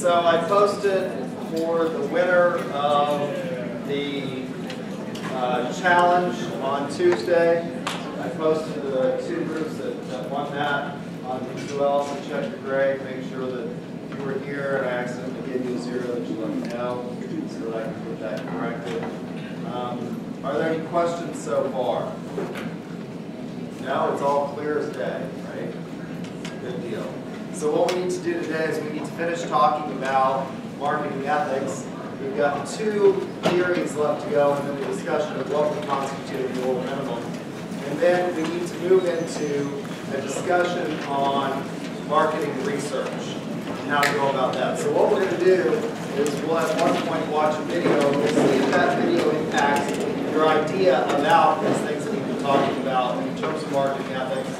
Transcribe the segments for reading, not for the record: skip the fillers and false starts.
So I posted for the winner of the challenge on Tuesday. I posted the two groups that won that on D2L, so check your grade, make sure that you were here and I accidentally gave you a 0 that you let me know so that I can put that corrected. Are there any questions so far? No, it's all clear as day, right? Good deal. So what we need to do today is we need to finish talking about marketing ethics. We've got 2 theories left to go and then the discussion of what would constitute a moral minimum. And then we need to move into a discussion on marketing research and how to go about that. So what we're going to do is we'll at one point watch a video. We'll see if that video impacts your idea about these things that we've been talking about in terms of marketing ethics.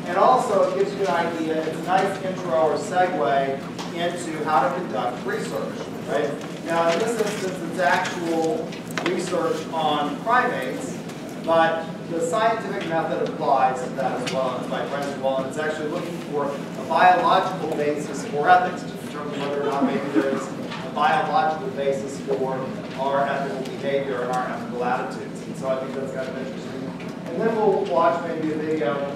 And also it gives you an idea, it's a nice intro or segue into how to conduct research, right? Now in this instance it's actual research on primates, but the scientific method applies to that as well, and it's my friends as well, and it's actually looking for a biological basis for ethics to determine whether or not maybe there is a biological basis for our ethical behavior and our ethical attitudes. And so I think that's kind of interesting. And then we'll watch maybe a video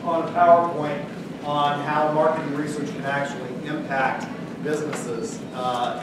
on a PowerPoint on how marketing research can actually impact businesses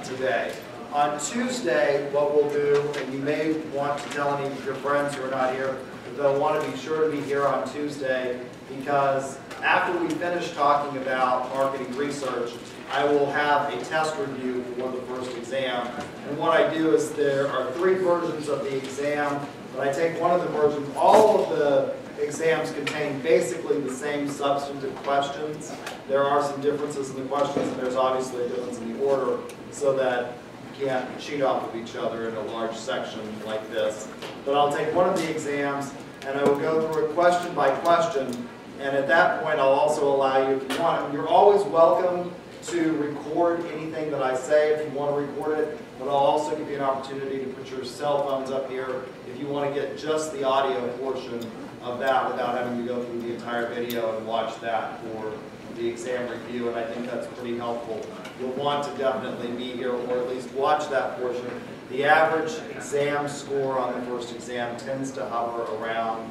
today. On Tuesday, what we'll do, and you may want to tell any of your friends who are not here, that they'll want to be sure to be here on Tuesday, because after we finish talking about marketing research, I will have a test review for the first exam. And what I do is there are 3 versions of the exam, but I take one of the versions. All of the exams contain basically the same substantive questions. There are some differences in the questions, and there's obviously a difference in the order, so that you can't cheat off of each other in a large section like this. But I'll take one of the exams, and I will go through it question by question, and at that point I'll also allow you, if you want, you're always welcome to record anything that I say if you want to record it, but I'll also give you an opportunity to put your cell phones up here if you want to get just the audio portion of that without having to go through the entire video and watch that for the exam review, and I think that's pretty helpful. You'll want to definitely be here or at least watch that portion. The average exam score on the first exam tends to hover around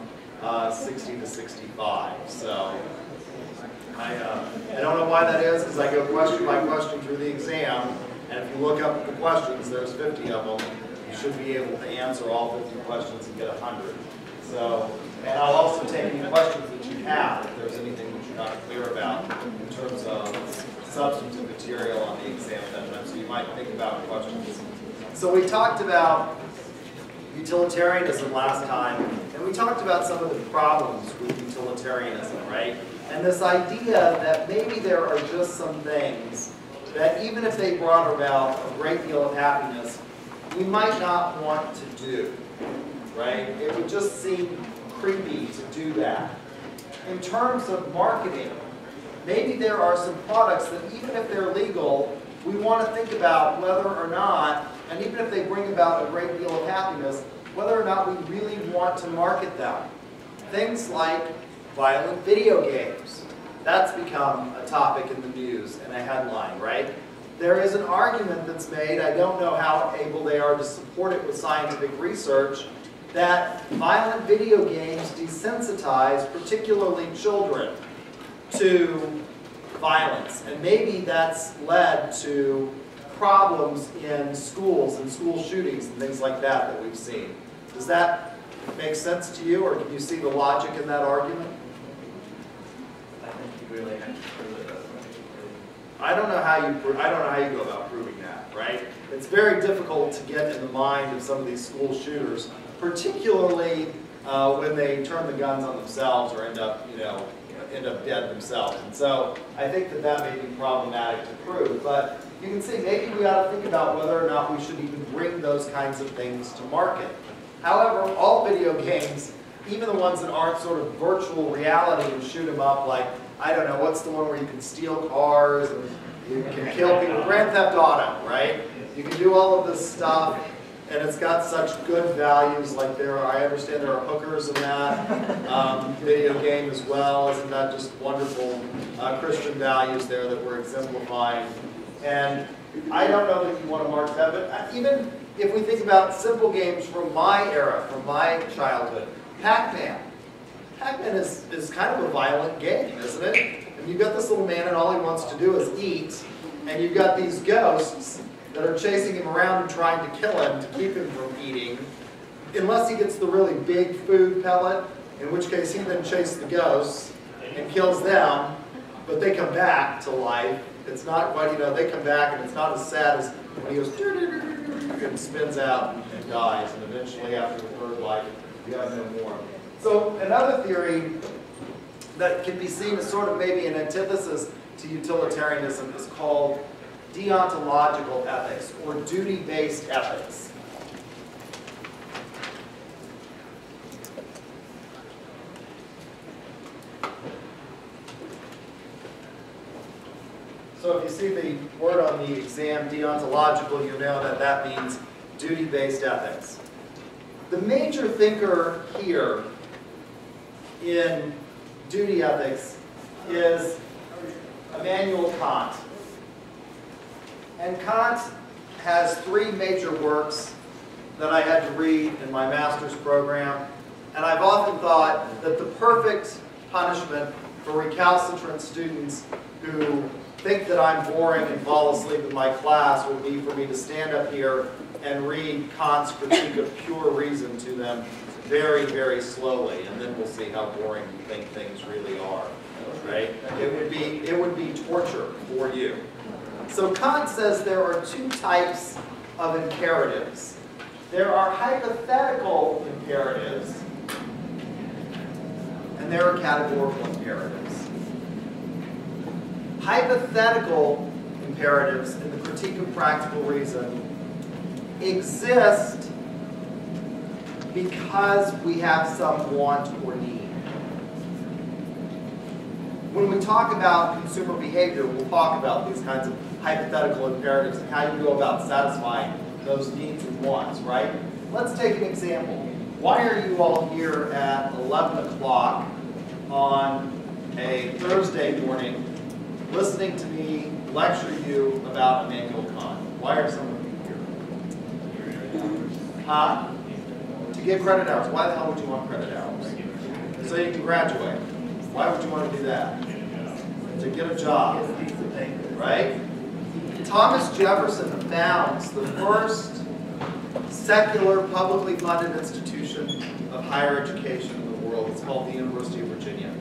60 to 65. So I don't know why that is, because I go question by question through the exam, and if you look up the questions, there's 50 of them. You should be able to answer all 50 questions and get 100. So, and I'll also take any questions that you have if there's anything that you're not clear about in terms of substantive material on the exam at that time. So you might think about questions. So we talked about utilitarianism last time, and we talked about some of the problems with utilitarianism, right? And this idea that maybe there are just some things that even if they brought about a great deal of happiness, we might not want to do, right? It would just seem creepy to do that. In terms of marketing, maybe there are some products that even if they're legal, we want to think about whether or not, and even if they bring about a great deal of happiness, whether or not we really want to market them. Things like violent video games. That's become a topic in the news and a headline, right? There is an argument that's made, I don't know how able they are to support it with scientific research, that violent video games desensitize particularly children to violence. And maybe that's led to problems in schools and school shootings and things like that that we've seen. Does that make sense to you, or can you see the logic in that argument? I think you really have to prove it. I don't know how you go about proving that, right? It's very difficult to get in the mind of some of these school shooters, particularly when they turn the guns on themselves or end up dead themselves. And so I think that that may be problematic to prove. But you can see maybe we ought to think about whether or not we should even bring those kinds of things to market. However, all video games, even the ones that aren't sort of virtual reality and shoot them up like, I don't know, what's the one where you can steal cars and you can kill people? Grand Theft Auto, right? You can do all of this stuff, and it's got such good values. Like I understand there are hookers in that video game as well. Isn't that just wonderful Christian values there that we're exemplifying? And I don't know that you want to mark that, but even if we think about simple games from my era, from my childhood, Pac-Man. Pac-Man is kind of a violent game, isn't it? And you've got this little man and all he wants to do is eat, and you've got these ghosts that are chasing him around and trying to kill him to keep him from eating, unless he gets the really big food pellet, in which case he then chases the ghosts and kills them, but they come back to life. It's not quite, you know, they come back and it's not as sad as when he goes and spins out and dies, and eventually after the third life, you have no more. So another theory that can be seen as sort of maybe an antithesis to utilitarianism is called deontological ethics, or duty-based ethics. So if you see the word on the exam, deontological, you know that that means duty-based ethics. The major thinker here in duty ethics is Immanuel Kant. And Kant has three major works that I had to read in my master's program. And I've often thought that the perfect punishment for recalcitrant students who think that I'm boring and fall asleep in my class would be for me to stand up here and read Kant's Critique of Pure Reason to them very, very slowly, and then we'll see how boring you think things really are. Right? It would be torture for you. So Kant says there are two types of imperatives. There are hypothetical imperatives, and there are categorical imperatives. Hypothetical imperatives in the Critique of Practical Reason exist because we have some want or need. When we talk about consumer behavior, we'll talk about these kinds of hypothetical imperatives and how you go about satisfying those needs and wants, right? Let's take an example. Why are you all here at 11 o'clock on a Thursday morning listening to me lecture you about Immanuel Kant? Why are some of you here? Huh? To get credit hours. Why the hell would you want credit hours? So you can graduate. Why would you want to do that? To get a job, right? Thomas Jefferson founds the first secular, publicly funded institution of higher education in the world. It's called the University of Virginia.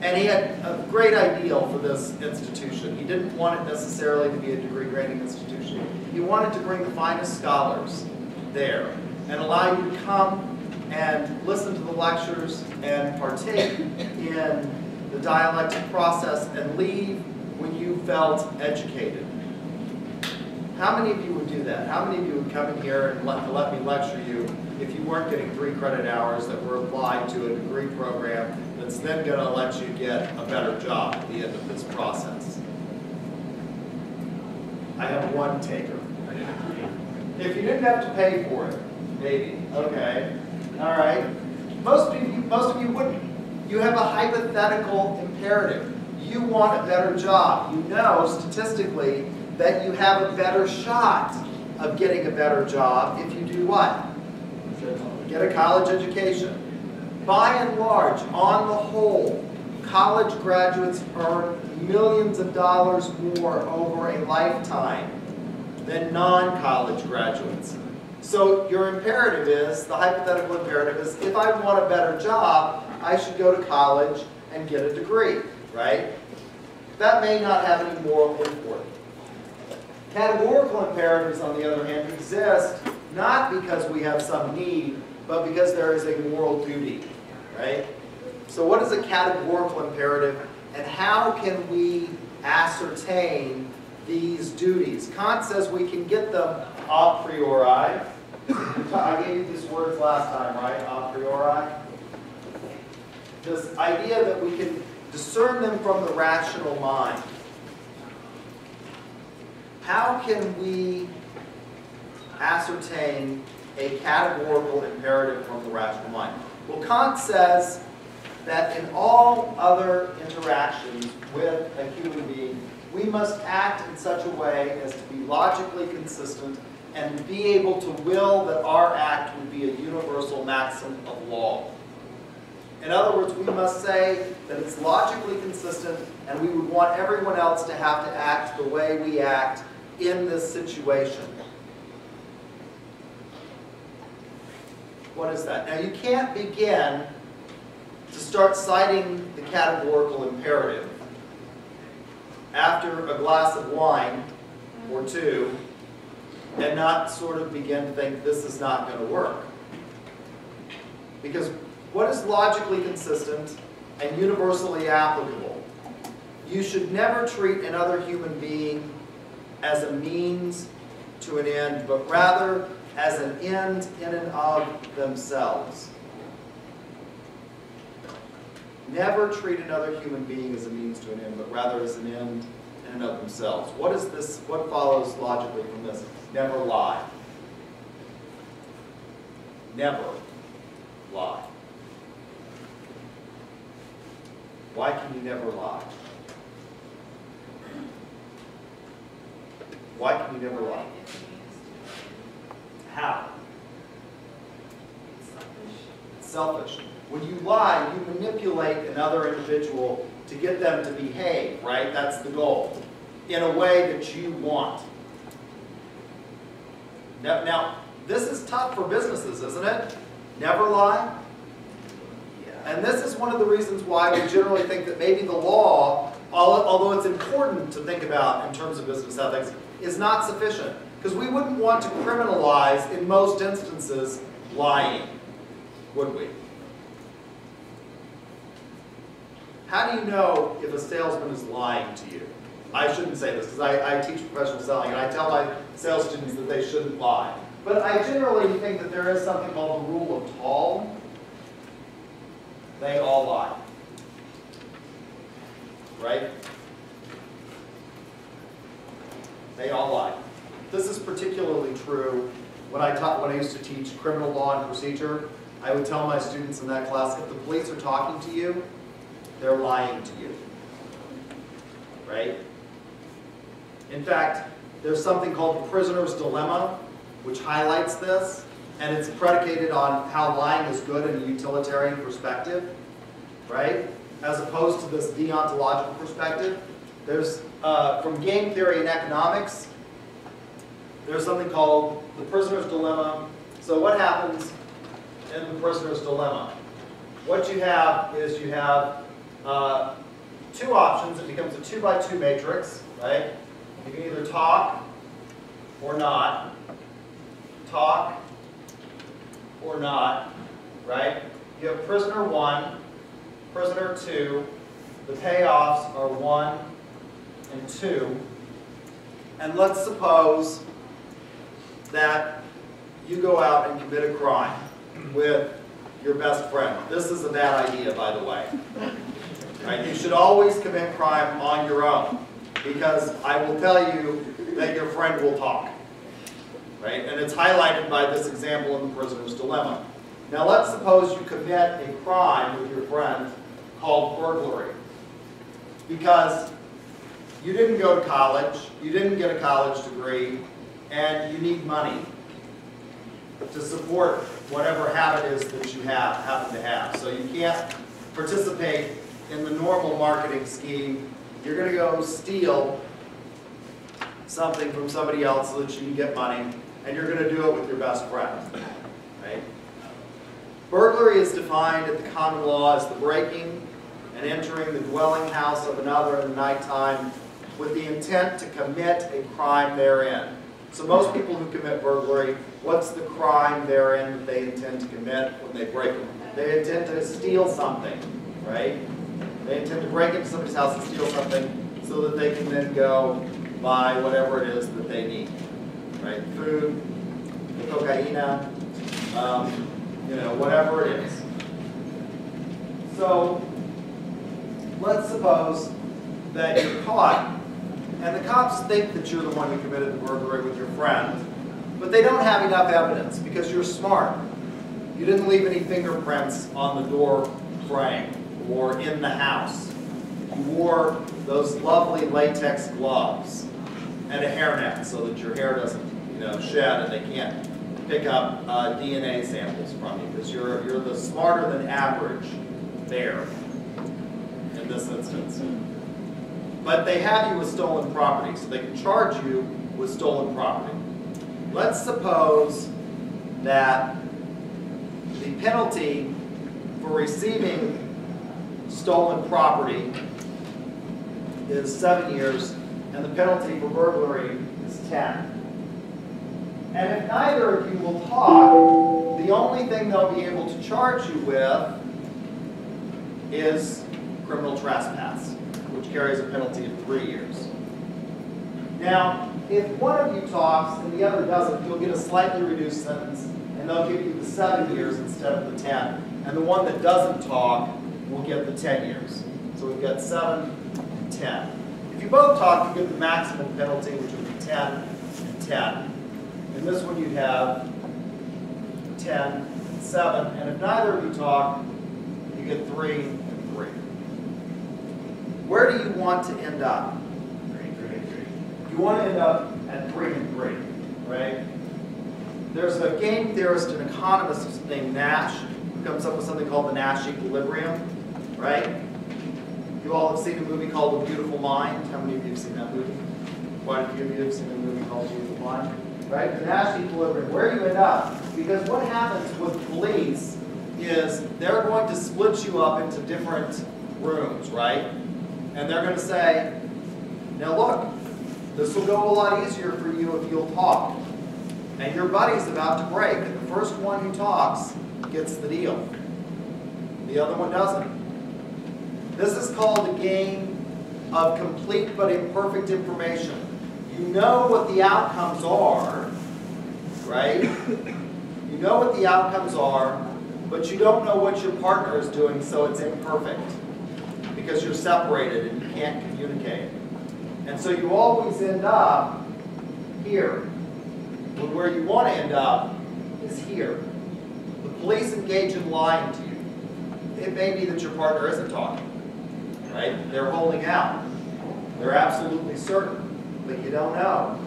And he had a great ideal for this institution. He didn't want it necessarily to be a degree-granting institution. He wanted to bring the finest scholars there and allow you to come and listen to the lectures and partake in the dialectic process and leave when you felt educated. How many of you would do that? How many of you would come in here and let me lecture you if you weren't getting 3 credit hours that were applied to a degree program that's then going to let you get a better job at the end of this process? I have one taker. If you didn't have to pay for it, maybe. Okay. All right. Most of you wouldn't. You have a hypothetical imperative. You want a better job. You know statistically that you have a better shot of getting a better job if you do what? Get a college education. By and large, on the whole, college graduates earn millions of dollars more over a lifetime than non-college graduates. So your imperative is, the hypothetical imperative is, if I want a better job, I should go to college and get a degree, right? That may not have any moral import. Categorical imperatives, on the other hand, exist not because we have some need, but because there is a moral duty, right? So what is a categorical imperative, and how can we ascertain these duties? Kant says we can get them a priori. I gave you these words last time, right? A priori. This idea that we can discern them from the rational mind. How can we ascertain a categorical imperative from the rational mind? Well, Kant says that in all other interactions with a human being, we must act in such a way as to be logically consistent and be able to will that our act would be a universal maxim of law. In other words, we must say that it's logically consistent, and we would want everyone else to have to act the way we act in this situation. What is that? Now, you can't begin to start citing the categorical imperative after a glass of wine or two and not sort of begin to think this is not going to work. Because what is logically consistent and universally applicable? You should never treat another human being as a means to an end, but rather as an end in and of themselves. Never treat another human being as a means to an end, but rather as an end in and of themselves. What is this? What follows logically from this? Never lie. Never lie. Why can you never lie? Why can you never lie? How? It's selfish. When you lie, you manipulate another individual to get them to behave, right? That's the goal. In a way that you want. Now, this is tough for businesses, isn't it? Never lie. And this is one of the reasons why we generally think that maybe the law, although it's important to think about in terms of business ethics, is not sufficient. Because we wouldn't want to criminalize, in most instances, lying, would we? How do you know if a salesman is lying to you? I shouldn't say this because I teach professional selling and I tell my sales students that they shouldn't lie. But I generally think that there is something called the rule of tall. They all lie. Right? They all lie. This is particularly true when I used to teach criminal law and procedure. I would tell my students in that class, if the police are talking to you, they're lying to you. Right? In fact, there's something called the prisoner's dilemma, which highlights this, and it's predicated on how lying is good in a utilitarian perspective, right? As opposed to this deontological perspective. There's, from game theory and economics, there's something called the prisoner's dilemma. So what happens in the prisoner's dilemma? What you have is you have two options. It becomes a 2x2 matrix, right? You can either talk or not. Talk or not, right? You have prisoner 1, prisoner 2. The payoffs are 1 and 2. And let's suppose that you go out and commit a crime with your best friend. This is a bad idea, by the way. Right? You should always commit crime on your own, because I will tell you that your friend will talk. Right? And it's highlighted by this example in the prisoner's dilemma. Now let's suppose you commit a crime with your friend called burglary. Because you didn't go to college, you didn't get a college degree, and you need money to support whatever habit is that you happen to have. So you can't participate in the normal marketing scheme. You're going to go steal something from somebody else so that you can get money, and you're going to do it with your best friend. Right? Burglary is defined at the common law as the breaking and entering the dwelling house of another in the nighttime with the intent to commit a crime therein. So most people who commit burglary, what's the crime therein that they intend to commit when they break it? They intend to steal something, right? They intend to break into somebody's house and steal something so that they can then go buy whatever it is that they need, right? Food, cocaine, you know, whatever it is. So let's suppose that you're caught, and the cops think that you're the one who committed the burglary with your friend, but they don't have enough evidence because you're smart. You didn't leave any fingerprints on the door frame or in the house. you wore those lovely latex gloves and a hairnet so that your hair doesn't, shed and they can't pick up DNA samples from you, because you're the smarter than average bear in this instance. But they have you with stolen property, so they can charge you with stolen property. Let's suppose that the penalty for receiving stolen property is 7 years, and the penalty for burglary is 10. And if neither of you will talk, the only thing they'll be able to charge you with is criminal trespass, which carries a penalty of 3 years. Now, if one of you talks and the other doesn't, you'll get a slightly reduced sentence, and they'll give you the 7 years instead of the 10. And the one that doesn't talk will get the 10 years. So we've got 7 and 10. If you both talk, you get the maximum penalty, which would be 10 and 10. In this one, you'd have 10 and 7. And if neither of you talk, you get 3 and 3. Where do you want to end up? 3. You want to end up at 3 and 3, right? There's a game theorist and economist named Nash who comes up with something called the Nash equilibrium, right? You all have seen a movie called A Beautiful Mind. How many of you have seen that movie? Quite a few of you have seen a movie called A Beautiful Mind, right? The Nash equilibrium, where do you end up? Because what happens with police is they're going to split you up into different rooms, right? And they're going to say, now look, this will go a lot easier for you if you'll talk. And your buddy's about to break, and the first one who talks gets the deal. The other one doesn't. This is called a game of complete but imperfect information. You know what the outcomes are, right? You know what the outcomes are, but you don't know what your partner is doing, so it's imperfect. Because you're separated and you can't communicate. And so you always end up here. But where you want to end up is here. The police engage in lying to you. It may be that your partner isn't talking, right? They're holding out. They're absolutely certain, but you don't know.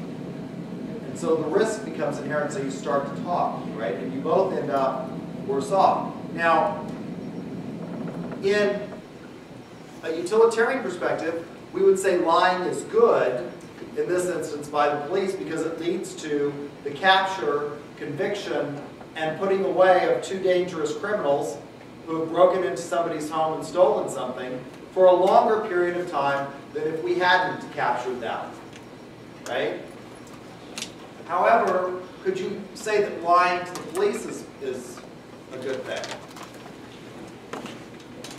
And so the risk becomes inherent, so you start to talk, right? And you both end up worse off. Now, in a utilitarian perspective, we would say lying is good, in this instance by the police, because it leads to the capture, conviction, and putting away of 2 dangerous criminals who have broken into somebody's home and stolen something for a longer period of time than if we hadn't captured them, right? However, could you say that lying to the police is a good thing?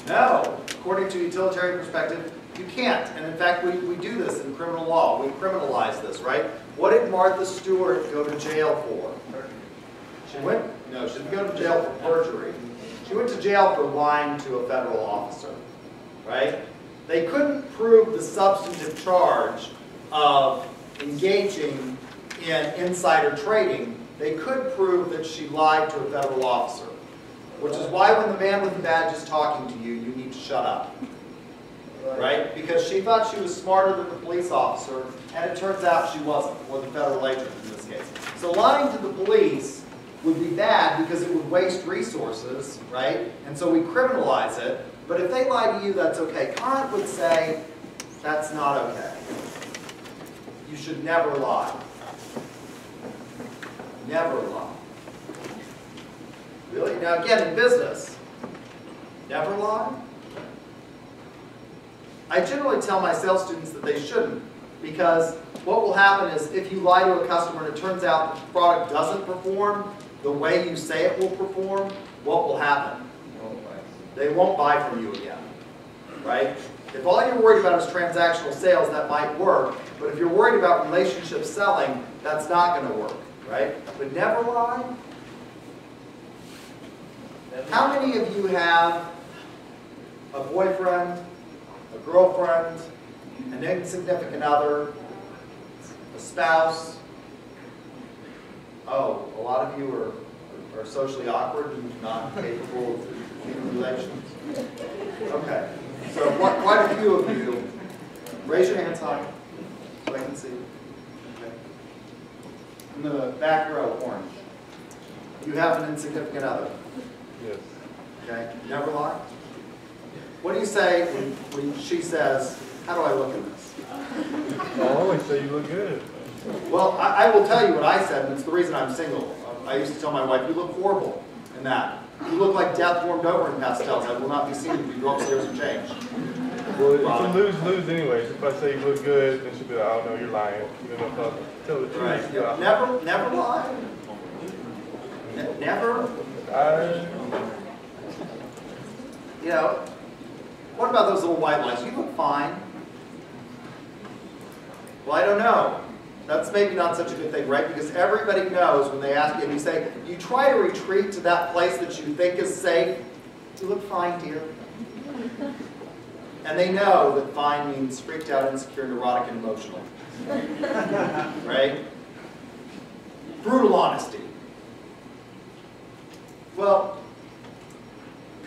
No. According to a utilitarian perspective, you can't. And in fact, we do this in criminal law. We criminalize this, right? What did Martha Stewart go to jail for? She didn't go to jail for perjury. She went to jail for lying to a federal officer, right? They couldn't prove the substantive charge of engaging in insider trading. They could prove that she lied to a federal officer, which is why when the man with the badge is talking to you, you need to shut up. Right? Because she thought she was smarter than the police officer, and it turns out she wasn't, or the federal agent in this case. So lying to the police would be bad because it would waste resources, right? And so we criminalize it. But if they lie to you, that's okay. Kant would say that's not okay. You should never lie. Never lie. Really? Now again, in business, never lie? I generally tell my sales students that they shouldn't, because what will happen is if you lie to a customer and it turns out that the product doesn't perform the way you say it will perform, what will happen? They won't buy from you again, right? If all you're worried about is transactional sales, that might work, but if you're worried about relationship selling, that's not going to work, right? But never lie? How many of you have a boyfriend, a girlfriend, an insignificant other, a spouse? Oh, a lot of you are socially awkward and not capable of human relations. Okay. So quite a few of you, raise your hands high so I can see. Okay. In the back row, orange. You have an insignificant other. Yes. Okay? Never lie. What do you say when she says, how do I look in this? I always say you look good. Well, I will tell you what I said, and it's the reason I'm single. I used to tell my wife, you look horrible in that. You look like death warmed over in pastels. I will not be seen if you go upstairs and change. Well, it's a lose-lose anyways. If I say you look good, then she'll be like, oh no, you're lying. You know, if I tell the truth. Right. Yeah. Never lie. Never. You know, what about those little white lies? You look fine. Well, I don't know. That's maybe not such a good thing, right? Because everybody knows when they ask you and you say, you try to retreat to that place that you think is safe. You look fine, dear. And they know that fine means freaked out, insecure, neurotic, and emotional. Right? Brutal honesty. Well,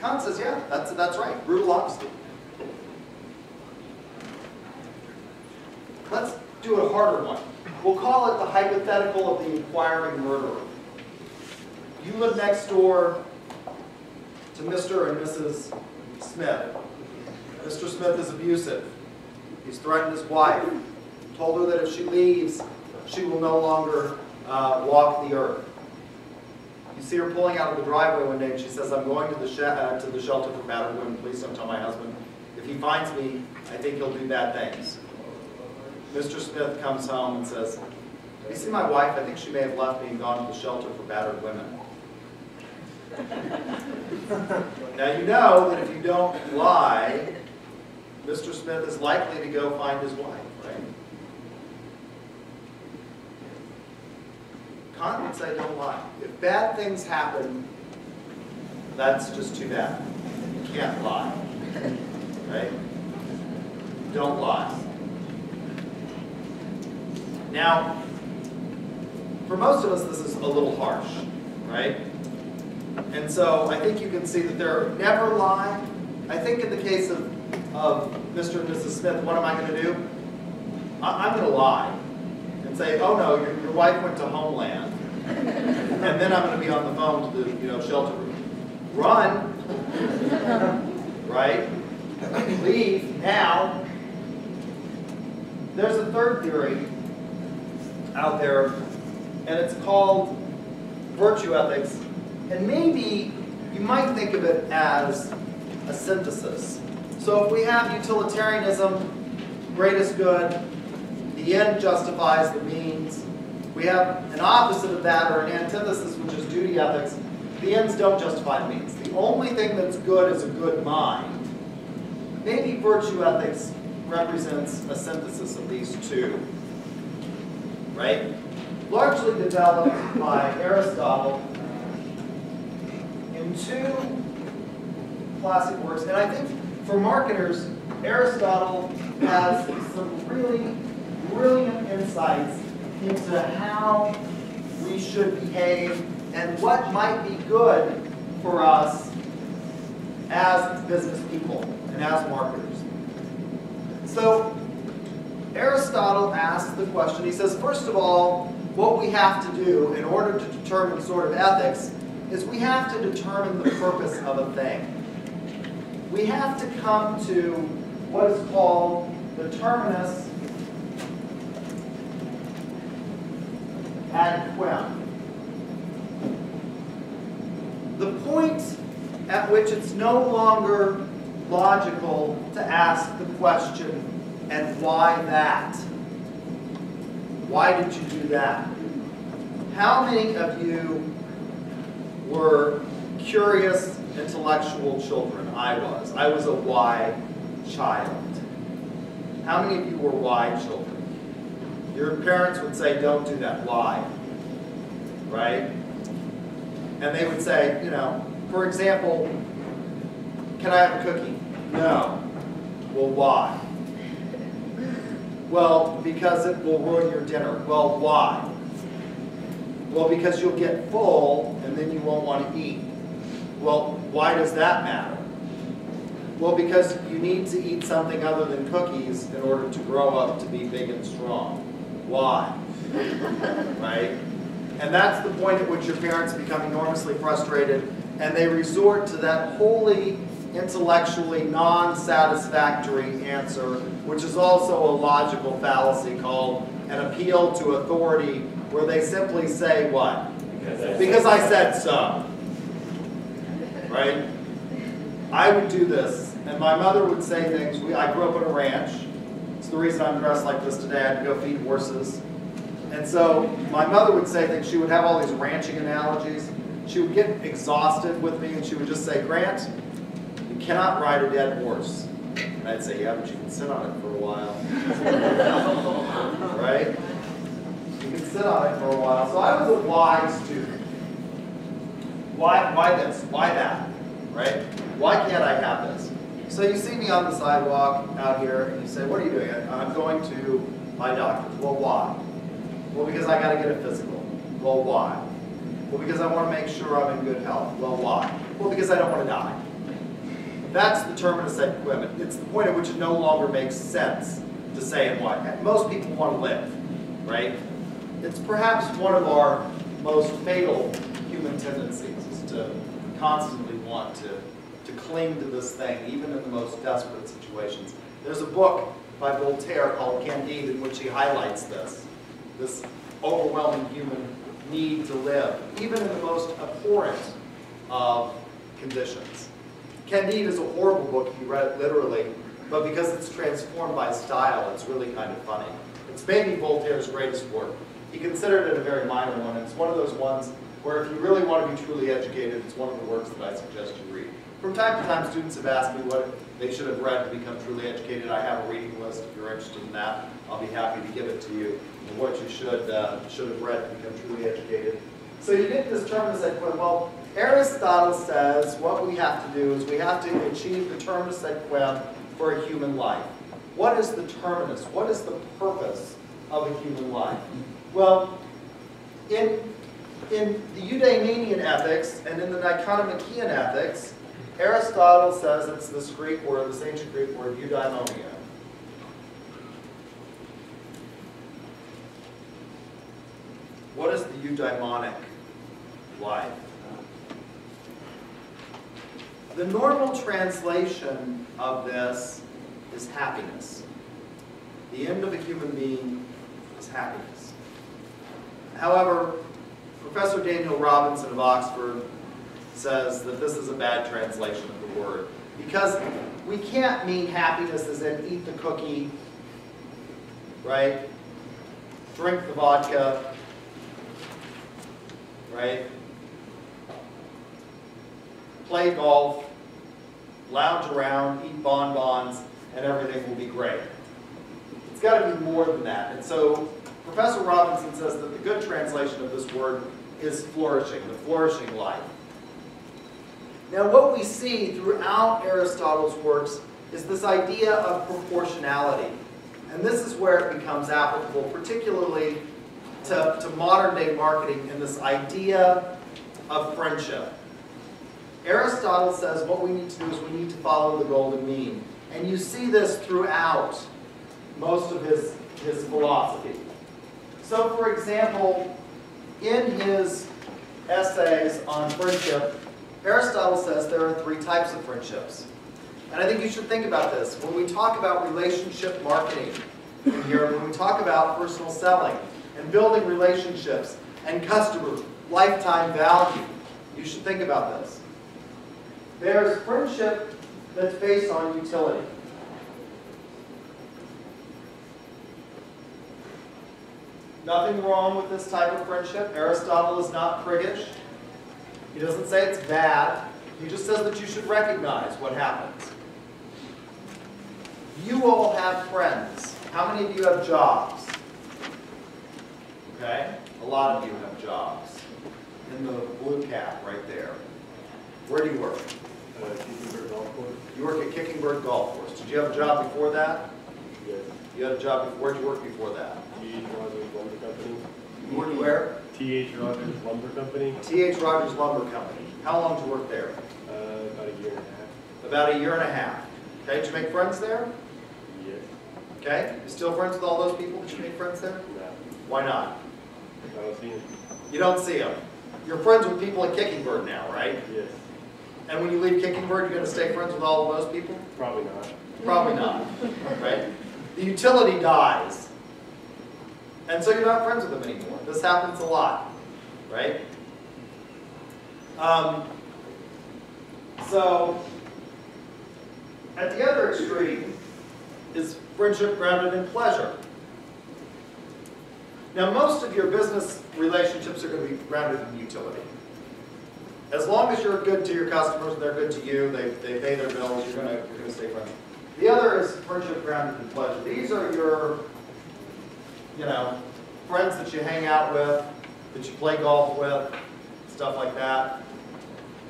Kant says, yeah, that's right. Brutal honesty. Let's do a harder one. We'll call it the hypothetical of the inquiring murderer. You live next door to Mr. and Mrs. Smith. Mr. Smith is abusive. He's threatened his wife. Told her that if she leaves, she will no longer walk the earth. You see her pulling out of the driveway one day and she says, I'm going to the shelter for battered women. Please don't tell my husband. If he finds me, I think he'll do bad things. Mr. Smith comes home and says, have you seen my wife? I think she may have left me and gone to the shelter for battered women. Now you know that if you don't lie, Mr. Smith is likely to go find his wife, right? Kant would say don't lie. If bad things happen, that's just too bad. You can't lie, right? Don't lie. Now, for most of us, this is a little harsh, right? And so I think you can see that there are never lie. I think in the case of Mr. and Mrs. Smith, what am I going to do? I'm going to lie and say, oh no, your wife went to Homeland. And then I'm going to be on the phone to the shelter room. Run, right? Leave now. There's a third theory out there, and it's called virtue ethics. And maybe you might think of it as a synthesis. So if we have utilitarianism, greatest good, the end justifies the means. We have an opposite of that, or an antithesis, which is duty ethics. The ends don't justify the means. The only thing that's good is a good mind. Maybe virtue ethics represents a synthesis of these two, right? Largely developed by Aristotle in two classic works. And I think for marketers, Aristotle has some really brilliant insights into how we should behave and what might be good for us as business people and as marketers. So Aristotle asks the question, he says, first of all, what we have to do in order to determine sort of ethics is we have to determine the purpose of a thing. We have to come to what is called the terminus ad quem. The point at which it's no longer logical to ask the question, and why that? Why did you do that? How many of you were curious, intellectual children? I was. I was a why child. How many of you were why children? Your parents would say, don't do that. Why? Right? And they would say, for example, can I have a cookie? No. Well, why? Well, because it will ruin your dinner. Well, why? Well, because you'll get full and then you won't want to eat. Well, why does that matter? Well, because you need to eat something other than cookies in order to grow up to be big and strong. Why? Right? And that's the point at which your parents become enormously frustrated, and they resort to that wholly intellectually non-satisfactory answer, which is also a logical fallacy called an appeal to authority, where they simply say what? Because I said so. Right? I would do this, and my mother would say things. I grew up on a ranch. It's the reason I'm dressed like this today. I had to go feed horses. And so my mother would say things. She would have all these ranching analogies. She would get exhausted with me, and she would just say, Grant, you cannot ride a dead horse. And I'd say, yeah, but you can sit on it for a while. Right? You can sit on it for a while. So I was a wise student. Why this? Why that? Right? Why can't I have this? So you see me on the sidewalk out here, and you say, what are you doing? I'm going to my doctor's. Well, why? Well, because I got to get a physical. Well, why? Well, because I want to make sure I'm in good health. Well, why? Well, because I don't want to die. That's the terminus et quem. It's the point at which it no longer makes sense to say and why. Most people want to live, right? It's perhaps one of our most fatal human tendencies is to constantly want to cling to this thing, even in the most desperate situations. There's a book by Voltaire called Candide in which he highlights this overwhelming human need to live, even in the most abhorrent of conditions. Candide is a horrible book if you read it literally, but because it's transformed by style, it's really kind of funny. It's maybe Voltaire's greatest work. He considered it a very minor one. It's one of those ones where if you really want to be truly educated, it's one of the works that I suggest you read. From time to time, students have asked me what they should have read to become truly educated. I have a reading list. If you're interested in that, I'll be happy to give it to you, and what you should have read to become truly educated. So you get this terminus et quem. Well, Aristotle says what we have to do is we have to achieve the terminus et quem for a human life. What is the terminus? What is the purpose of a human life? Well, in the Eudaimonian ethics and in the Nicomachean ethics, Aristotle says it's this Greek word, this ancient Greek word, eudaimonia. What is the eudaimonic life? The normal translation of this is happiness. The end of a human being is happiness. However, Professor Daniel Robinson of Oxford says that this is a bad translation of the word, because we can't mean happiness as in eat the cookie, right? Drink the vodka, right? Play golf, lounge around, eat bonbons, and everything will be great. It's got to be more than that. And so Professor Robinson says that the good translation of this word is flourishing, the flourishing life. Now what we see throughout Aristotle's works is this idea of proportionality. And this is where it becomes applicable, particularly to modern day marketing and this idea of friendship. Aristotle says what we need to do is we need to follow the golden mean. And you see this throughout most of his philosophy. So for example, in his essays on friendship, Aristotle says there are 3 types of friendships. And I think you should think about this. When we talk about relationship marketing in here, when we talk about personal selling and building relationships and customer lifetime value, you should think about this. There's friendship that's based on utility. Nothing wrong with this type of friendship. Aristotle is not priggish. He doesn't say it's bad. He just says that you should recognize what happens. You all have friends. How many of you have jobs? Okay? A lot of you have jobs. In the blue cap right there. Where do you work? Kickingbird Golf Course. You work at Kickingbird Golf Course. Did you have a job before that? Yes. You had a job before. Where did you work before that? T.H. Rogers Lumber Company. You worked where? T.H. Rogers Lumber Company. T.H. Rogers Lumber Company. How long did you work there? About a year and a half. About a year and a half. Okay, did you make friends there? Yes. Okay, you still friends with all those people that you made friends there? No. Why not? I don't see him. You don't see them. You're friends with people at Kicking Bird now, right? Yes. And when you leave Kicking Bird, you're going to stay friends with all of those people? Probably not. Probably not, right? The utility dies. And so you're not friends with them anymore. This happens a lot, right? So, at the other extreme is friendship grounded in pleasure. Now, most of your business relationships are going to be grounded in utility. As long as you're good to your customers and they're good to you, they pay their bills, you're going to stay friends. The other is friendship grounded in pleasure. These are your, friends that you hang out with, that you play golf with, stuff like that.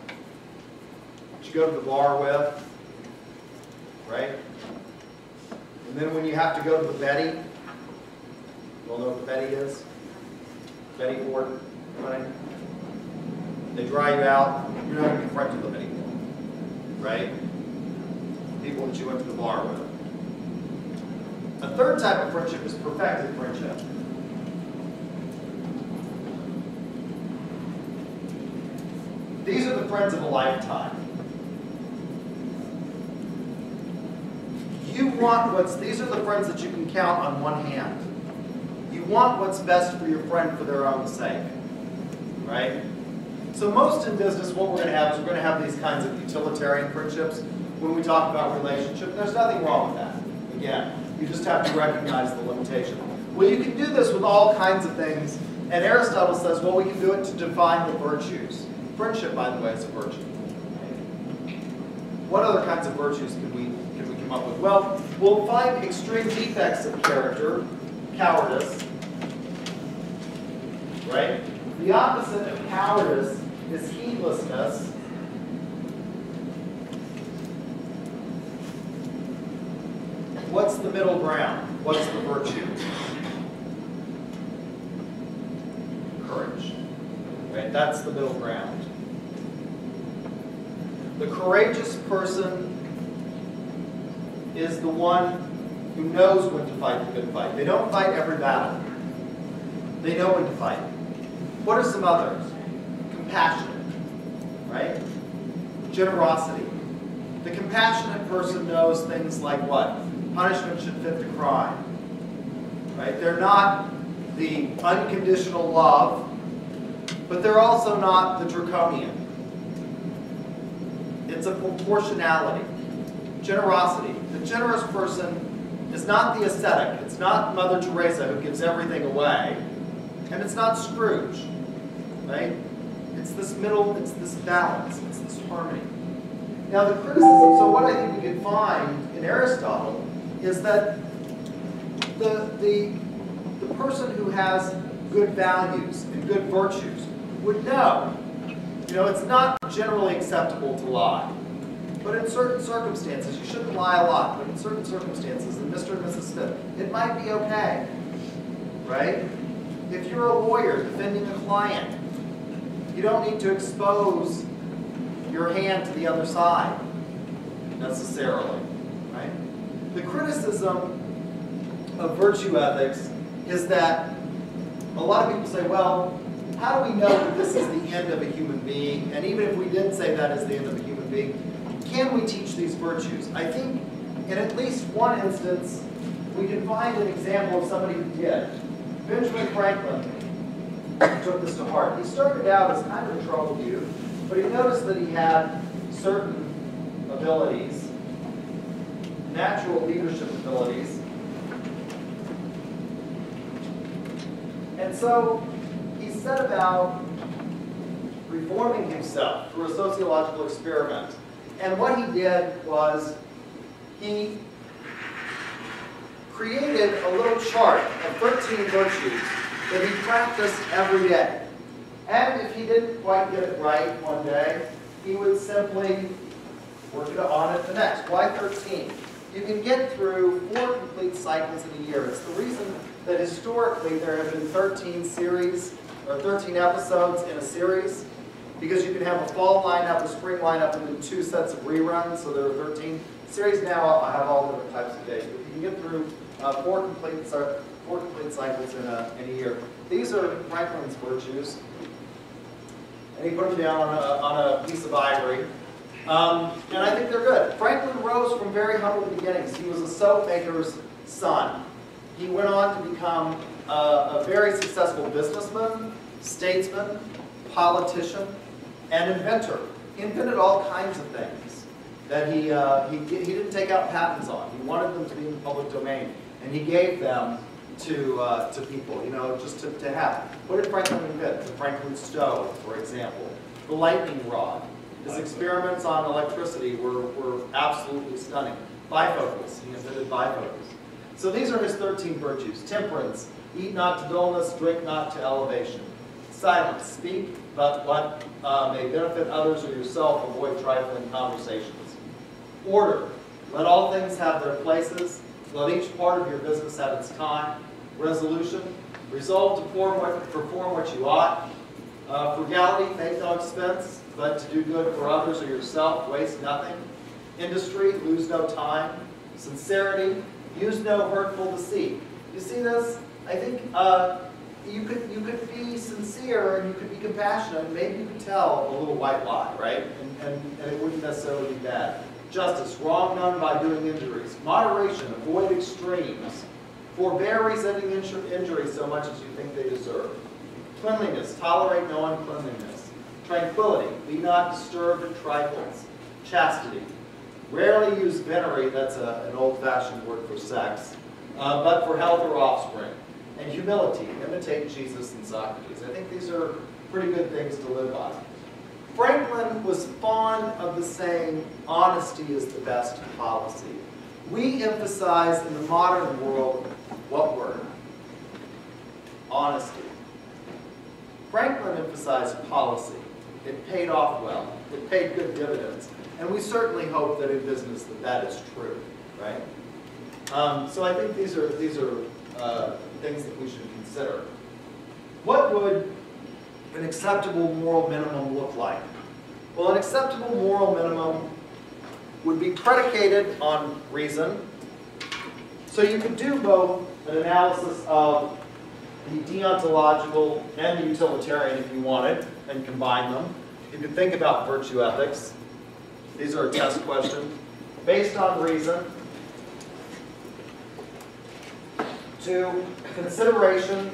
That you go to the bar with, right? And then when you have to go to the Betty, you all know what the Betty is? Betty board, right? They dry you out, you're not going to be friends with them anymore, right? People that you went to the bar with. A third type of friendship is perfected friendship. These are the friends of a lifetime. These are the friends that you can count on one hand. You want what's best for your friend for their own sake, right? So most in business, what we're going to have is we're going to have these kinds of utilitarian friendships when we talk about relationship. There's nothing wrong with that. Again, you just have to recognize the limitation. Well, you can do this with all kinds of things, and Aristotle says, well, we can do it to define the virtues. Friendship, by the way, is a virtue. What other kinds of virtues can we come up with? Well, we'll find extreme defects of character, cowardice, right? The opposite of cowardice is heedlessness. What's the middle ground? What's the virtue? Courage. Right? That's the middle ground. The courageous person is the one who knows when to fight the good fight. They don't fight every battle. They know when to fight. What are some others? Compassionate, right? Generosity. The compassionate person knows things like what? Punishment should fit the crime, right? They're not the unconditional love, but they're also not the draconian. It's a proportionality. Generosity. The generous person is not the ascetic. It's not Mother Teresa who gives everything away. And it's not Scrooge, right? It's this middle, it's this balance, it's this harmony. Now the criticism, so what I think we can find in Aristotle is that the person who has good values and good virtues would know, it's not generally acceptable to lie. But in certain circumstances, you shouldn't lie a lot, but in certain circumstances, and Mr. and Mrs. Smith, it might be okay, right? If you're a lawyer defending a client, you don't need to expose your hand to the other side, necessarily, right? The criticism of virtue ethics is that a lot of people say, well, how do we know that this is the end of a human being? And even if we did say that is the end of a human being, can we teach these virtues? I think in at least one instance, we can find an example of somebody who did. Benjamin Franklin took this to heart. He started out as kind of a troubled youth, but he noticed that he had certain abilities, natural leadership abilities. And so he set about reforming himself through a sociological experiment. And what he did was he created a little chart of 13 virtues that he practiced every day. And if he didn't quite get it right one day, he would simply work on it the next. Why 13? You can get through 4 complete cycles in a year. It's the reason that historically there have been 13 series, or 13 episodes in a series, because you can have a fall lineup, a spring lineup, and then 2 sets of reruns, so there are 13 series now, I have all different types of days, but you can get through four complete cycles in a year. These are Franklin's virtues, and he put them down on a piece of ivory. And I think they're good. Franklin rose from very humble beginnings. He was a soap maker's son. He went on to become a very successful businessman, statesman, politician, and inventor. He invented all kinds of things that he didn't take out patents on. He wanted them to be in the public domain, and he gave them to people, you know, just to have. What did Franklin invent? The Franklin stove, for example. The lightning rod. His experiments on electricity were absolutely stunning. Bifocals, he invented bifocals. So these are his 13 virtues. Temperance, eat not to dullness, drink not to elevation. Silence, speak but what may benefit others or yourself, avoid trifling conversations. Order, let all things have their places, let each part of your business have its time. Resolution, resolve to perform what you ought. Frugality, make no expense, but to do good for others or yourself, waste nothing. Industry, lose no time. Sincerity, use no hurtful deceit. You see this? I think you could be sincere and you could be compassionate, and maybe you could tell a little white lie, right? And it wouldn't necessarily be bad. Justice, wrong none by doing injuries. Moderation, avoid extremes. Forbear resenting injury so much as you think they deserve. Cleanliness, tolerate no uncleanliness. Tranquility, be not disturbed at trifles. Chastity, rarely use venery, that's an old-fashioned word for sex, but for health or offspring. And humility, imitate Jesus and Socrates. I think these are pretty good things to live by. Franklin was fond of the saying, honesty is the best policy. We emphasize in the modern world, what word? Honesty. Franklin emphasized policy. It paid off well. It paid good dividends. And we certainly hope that in business that is true, right? So I think these are things that we should consider. What would an acceptable moral minimum look like? Well, an acceptable moral minimum would be predicated on reason. So you could do both an analysis of the deontological and the utilitarian if you wanted, and combine them. You could think about virtue ethics. These are a test question. Based on reason, to consideration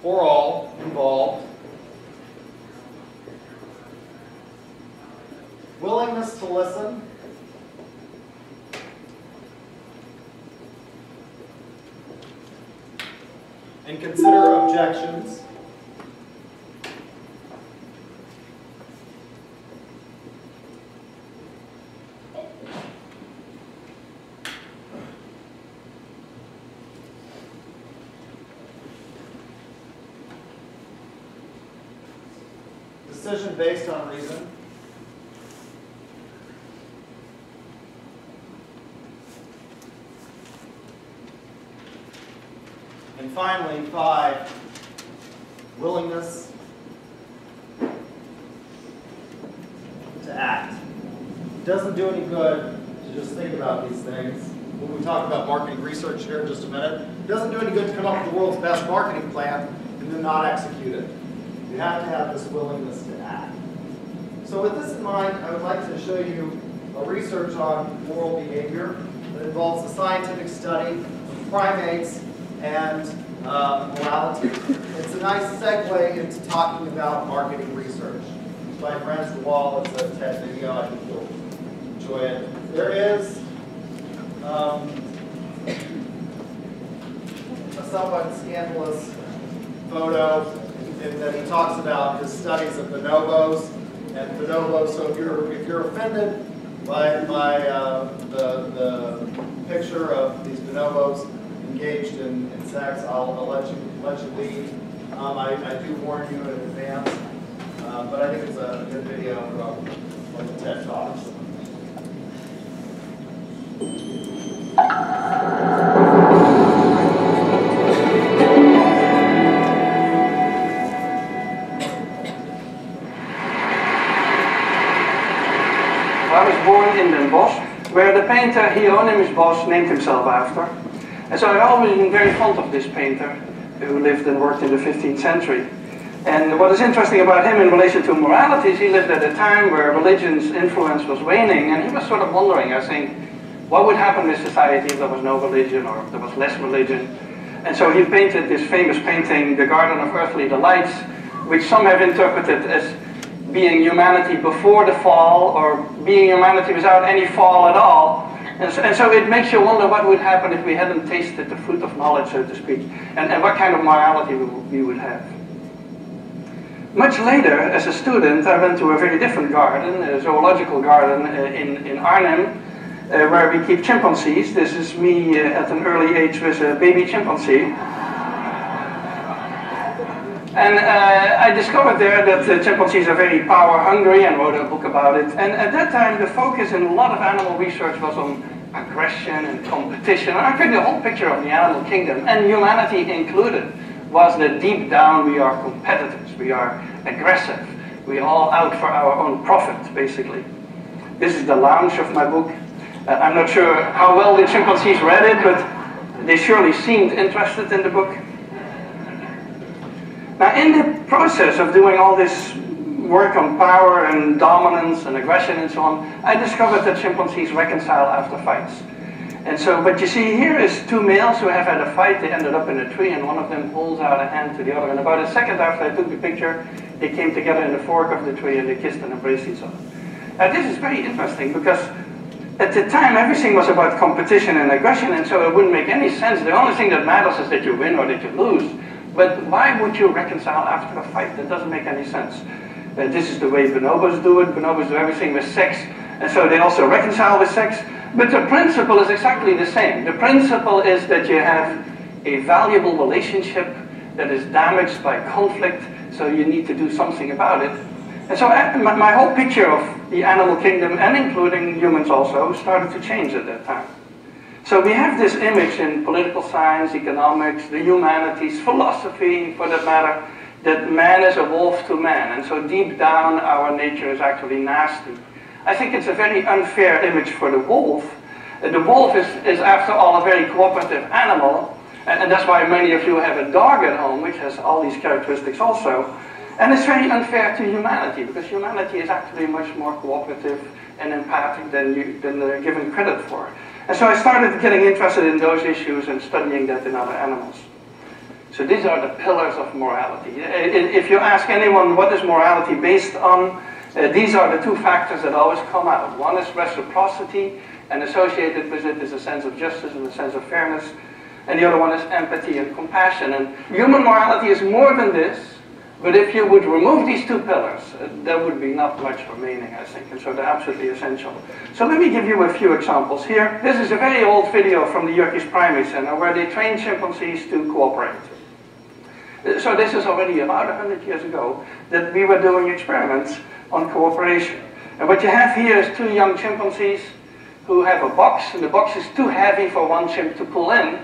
for all involved, willingness to listen, and consider objections, decision based on reason, and finally, 5, willingness to act. It doesn't do any good to just think about these things. When we talk about marketing research here in just a minute, it doesn't do any good to come up with the world's best marketing plan and then not execute it. You have to have this willingness to act. So with this in mind, I would like to show you a research on moral behavior that involves the scientific study of primates and morality. It's a nice segue into talking about marketing research. It's by Francis Wall. It's a TED video. I think you'll enjoy it. There is a somewhat scandalous photo that he talks about his studies of bonobos and bonobos. So if you're offended by the picture of these bonobos engaged in sex, I'll let you leave. I do warn you in advance, but I think it's a good video from one of the TED Talks. Bosch, where the painter Hieronymus Bosch named himself after. And so I've always been very fond of this painter who lived and worked in the 15th century. And what is interesting about him in relation to morality is he lived at a time where religion's influence was waning, and he was sort of wondering, I think, what would happen in society if there was no religion or if there was less religion. And so he painted this famous painting, The Garden of Earthly Delights, which some have interpreted as being humanity before the fall, or being humanity without any fall at all. And so it makes you wonder what would happen if we hadn't tasted the fruit of knowledge, so to speak, and what kind of morality we would have. Much later, as a student, I went to a very different garden, a zoological garden in Arnhem, where we keep chimpanzees. This is me at an early age with a baby chimpanzee. And I discovered there that chimpanzees are very power hungry, and wrote a book about it. And at that time, the focus in a lot of animal research was on aggression and competition. And I think the whole picture of the animal kingdom, and humanity included, was that deep down we are competitors, we are aggressive, we are all out for our own profit, basically. This is the launch of my book. I'm not sure how well the chimpanzees read it, but they surely seemed interested in the book. Now, in the process of doing all this work on power and dominance and aggression and so on, I discovered that chimpanzees reconcile after fights. And so, what you see here is two males who have had a fight. They ended up in a tree, and one of them holds out a hand to the other. And about a second after I took the picture, they came together in the fork of the tree, and they kissed and embraced each other. Now, this is very interesting, because at the time, everything was about competition and aggression, and so it wouldn't make any sense. The only thing that matters is that you win or that you lose. But why would you reconcile after a fight? That doesn't make any sense. This is the way bonobos do it. Bonobos do everything with sex, and so they also reconcile with sex. But the principle is exactly the same. The principle is that you have a valuable relationship that is damaged by conflict, so you need to do something about it. And so my whole picture of the animal kingdom, and including humans also, started to change at that time. So we have this image in political science, economics, the humanities, philosophy for that matter, that man is a wolf to man, and so deep down our nature is actually nasty. I think it's a very unfair image for the wolf. The wolf is after all a very cooperative animal, and that's why many of you have a dog at home, which has all these characteristics also. And it's very unfair to humanity, because humanity is actually much more cooperative and empathic than they're given credit for. And so I started getting interested in those issues and studying that in other animals. So these are the pillars of morality. If you ask anyone what is morality based on, these are the two factors that always come out. One is reciprocity, and associated with it is a sense of justice and a sense of fairness. And the other one is empathy and compassion. And human morality is more than this, but if you would remove these two pillars, there would be not much remaining, I think, and so they're absolutely essential. So let me give you a few examples here. This is a very old video from the Yerkes Primate Center where they trained chimpanzees to cooperate. So this is already about 100 years ago that we were doing experiments on cooperation. And what you have here is two young chimpanzees who have a box, and the box is too heavy for one chimp to pull in.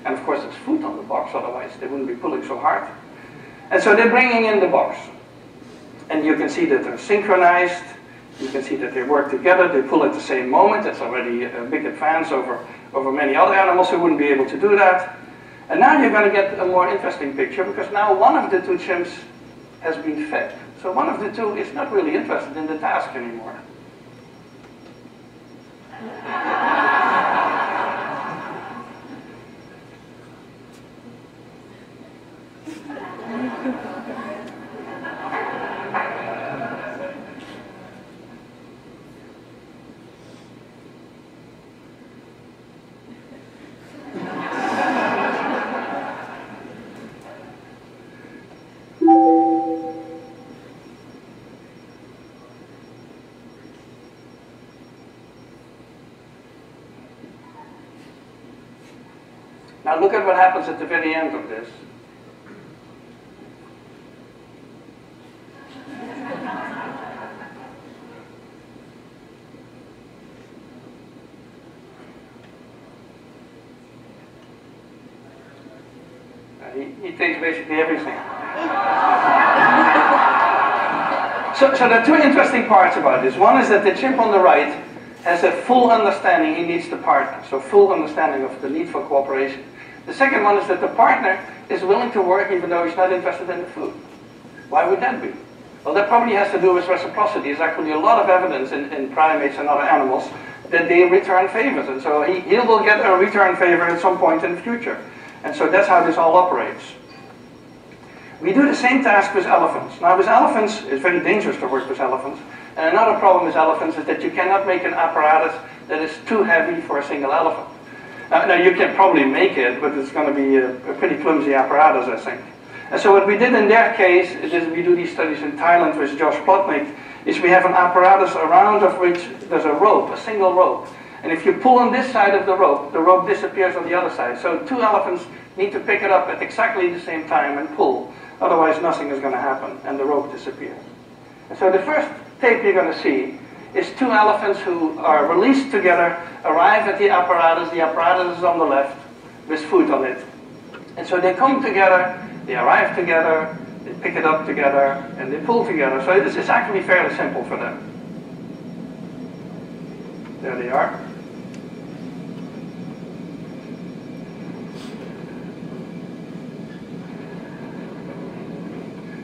And of course there's food on the box, otherwise they wouldn't be pulling so hard. And so they're bringing in the box. And you can see that they're synchronized. You can see that they work together. They pull at the same moment. That's already a big advance over many other animals who wouldn't be able to do that. And now you're going to get a more interesting picture, because now one of the two chimps has been fed. So one of the two is not really interested in the task anymore. Now look at what happens at the very end of this. He takes basically everything. So there are two interesting parts about this. One is that the chimp on the right has a full understanding he needs the partner, so full understanding of the need for cooperation. The second one is that the partner is willing to work even though he's not interested in the food. Why would that be? Well, that probably has to do with reciprocity. There's actually a lot of evidence in primates and other animals that they return favors, and so he will get a return favor at some point in the future. And so that's how this all operates. We do the same task with elephants. Now with elephants, it's very dangerous to work with elephants. And another problem with elephants is that you cannot make an apparatus that is too heavy for a single elephant. Now you can probably make it, but it's going to be a pretty clumsy apparatus, I think. And so what we did in their case, is we do these studies in Thailand with Josh Plotnick, is we have an apparatus around of which there's a rope, a single rope. And if you pull on this side of the rope disappears on the other side. So two elephants need to pick it up at exactly the same time and pull. Otherwise nothing is going to happen and the rope disappears. And so the first tape you're going to see is two elephants who are released together, arrive at the apparatus is on the left with food on it. And so they come together, they arrive together, they pick it up together, and they pull together. So it's actually fairly simple for them. There they are.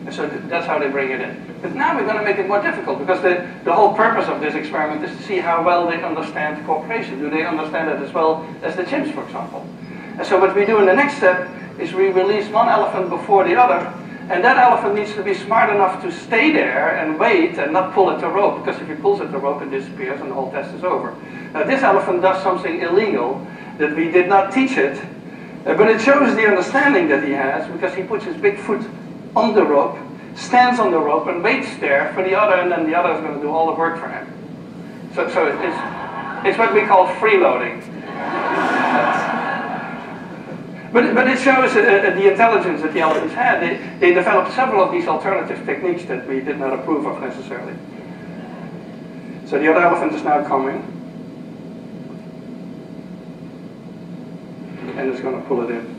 And so that's how they bring it in. But now we're going to make it more difficult, because the whole purpose of this experiment is to see how well they understand cooperation. Do they understand it as well as the chimps, for example? And so what we do in the next step is we release one elephant before the other, and that elephant needs to be smart enough to stay there and wait and not pull at the rope, because if he pulls at the rope it disappears and the whole test is over. Now this elephant does something illegal that we did not teach it, but it shows the understanding that he has, because he puts his big foot on the rope, stands on the rope and waits there for the other, and then the other is going to do all the work for him. So it's what we call freeloading. But it shows the intelligence that the elephants had. They developed several of these alternative techniques that we did not approve of necessarily. So the other elephant is now coming. And is going to pull it in.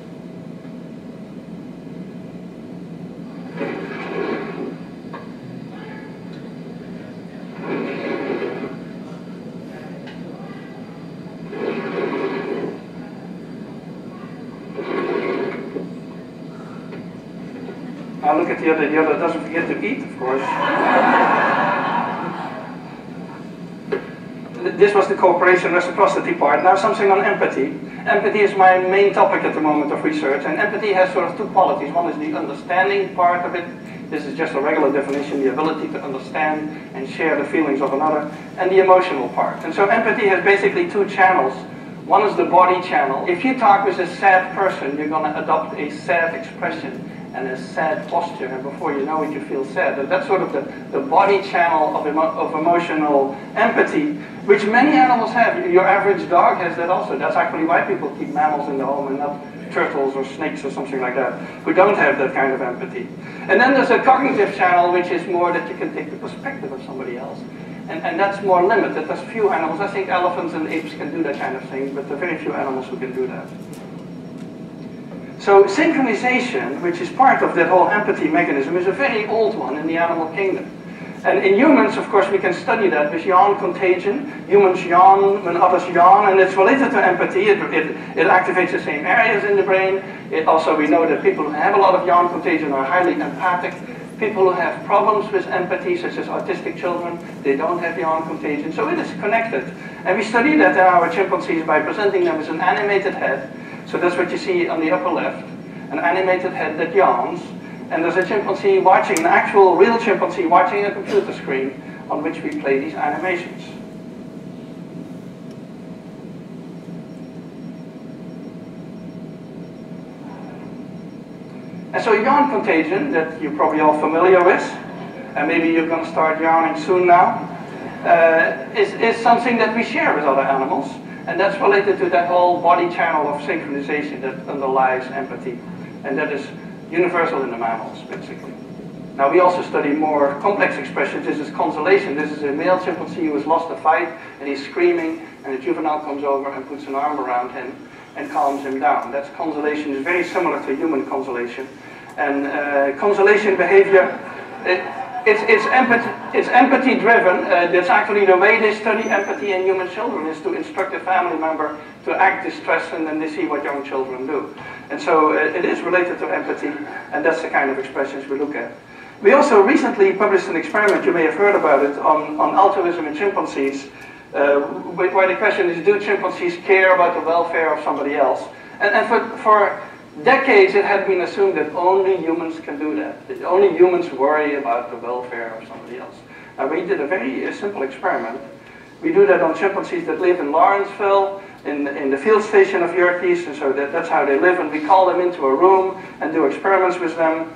Now look at the other doesn't forget to eat, of course. This was the cooperation reciprocity part. Now something on empathy. Empathy is my main topic at the moment of research, and empathy has sort of two qualities. One is the understanding part of it. This is just a regular definition, the ability to understand and share the feelings of another, and the emotional part. And so empathy has basically two channels. One is the body channel. If you talk with a sad person, you're going to adopt a sad expression and a sad posture, and before you know it, you feel sad. And that's sort of the body channel of emotional empathy, which many animals have. Your average dog has that also. That's actually why people keep mammals in the home and not turtles or snakes or something like that, who don't have that kind of empathy. And then there's a cognitive channel, which is more that you can take the perspective of somebody else. And that's more limited. There's few animals. I think elephants and apes can do that kind of thing, but there are very few animals who can do that. So synchronization, which is part of that whole empathy mechanism, is a very old one in the animal kingdom. And in humans, of course, we can study that with yawn contagion. Humans yawn when others yawn, and it's related to empathy. It activates the same areas in the brain. Also, we know that people who have a lot of yawn contagion are highly empathic. People who have problems with empathy, such as autistic children, they don't have yawn contagion. So it is connected. And we study that in our chimpanzees by presenting them with an animated head. So that's what you see on the upper left, an animated head that yawns. And there's a chimpanzee watching, an actual real chimpanzee watching a computer screen on which we play these animations. And so yawn contagion, that you're probably all familiar with, and maybe you're going to start yawning soon now, is something that we share with other animals. And that's related to that whole body channel of synchronization that underlies empathy. And that is universal in the mammals, basically. Now we also study more complex expressions. This is consolation. This is a male chimpanzee who has lost a fight and he's screaming, and a juvenile comes over and puts an arm around him and calms him down. That's consolation. It's very similar to human consolation. And consolation behavior, It's empathy driven. That's actually the way they study empathy in human children, is to instruct a family member to act distressed, and then they see what young children do. And so it is related to empathy, and that's the kind of expressions we look at. We also recently published an experiment, you may have heard about it, on altruism in chimpanzees, where the question is, do chimpanzees care about the welfare of somebody else? And for decades it had been assumed that only humans can do that. That only humans worry about the welfare of somebody else. Now we did a very simple experiment. We do that on chimpanzees that live in Lawrenceville, in the field station of Yerkes, and so that's how they live, and we call them into a room and do experiments with them.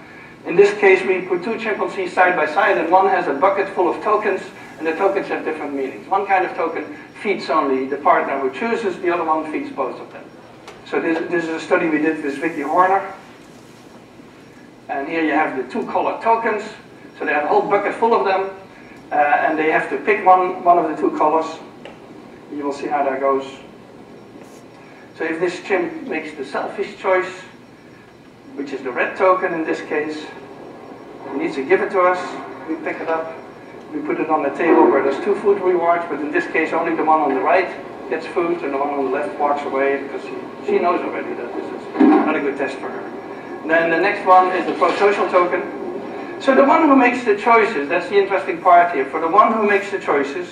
In this case, we put two chimpanzees side by side, and one has a bucket full of tokens, and the tokens have different meanings. One kind of token feeds only the partner who chooses, the other one feeds both of them. So this is a study we did with Vicky Horner. And here you have the two colored tokens. So they have a whole bucket full of them, and they have to pick one of the two colors. You will see how that goes. So if this chimp makes the selfish choice, which is the red token in this case, he needs to give it to us. We pick it up, we put it on the table where there's two food rewards, but in this case only the one on the right gets food and the one on the left walks away, because she knows already that this is not a good test for her. And then the next one is the pro-social token. So the one who makes the choices, that's the interesting part here. For the one who makes the choices,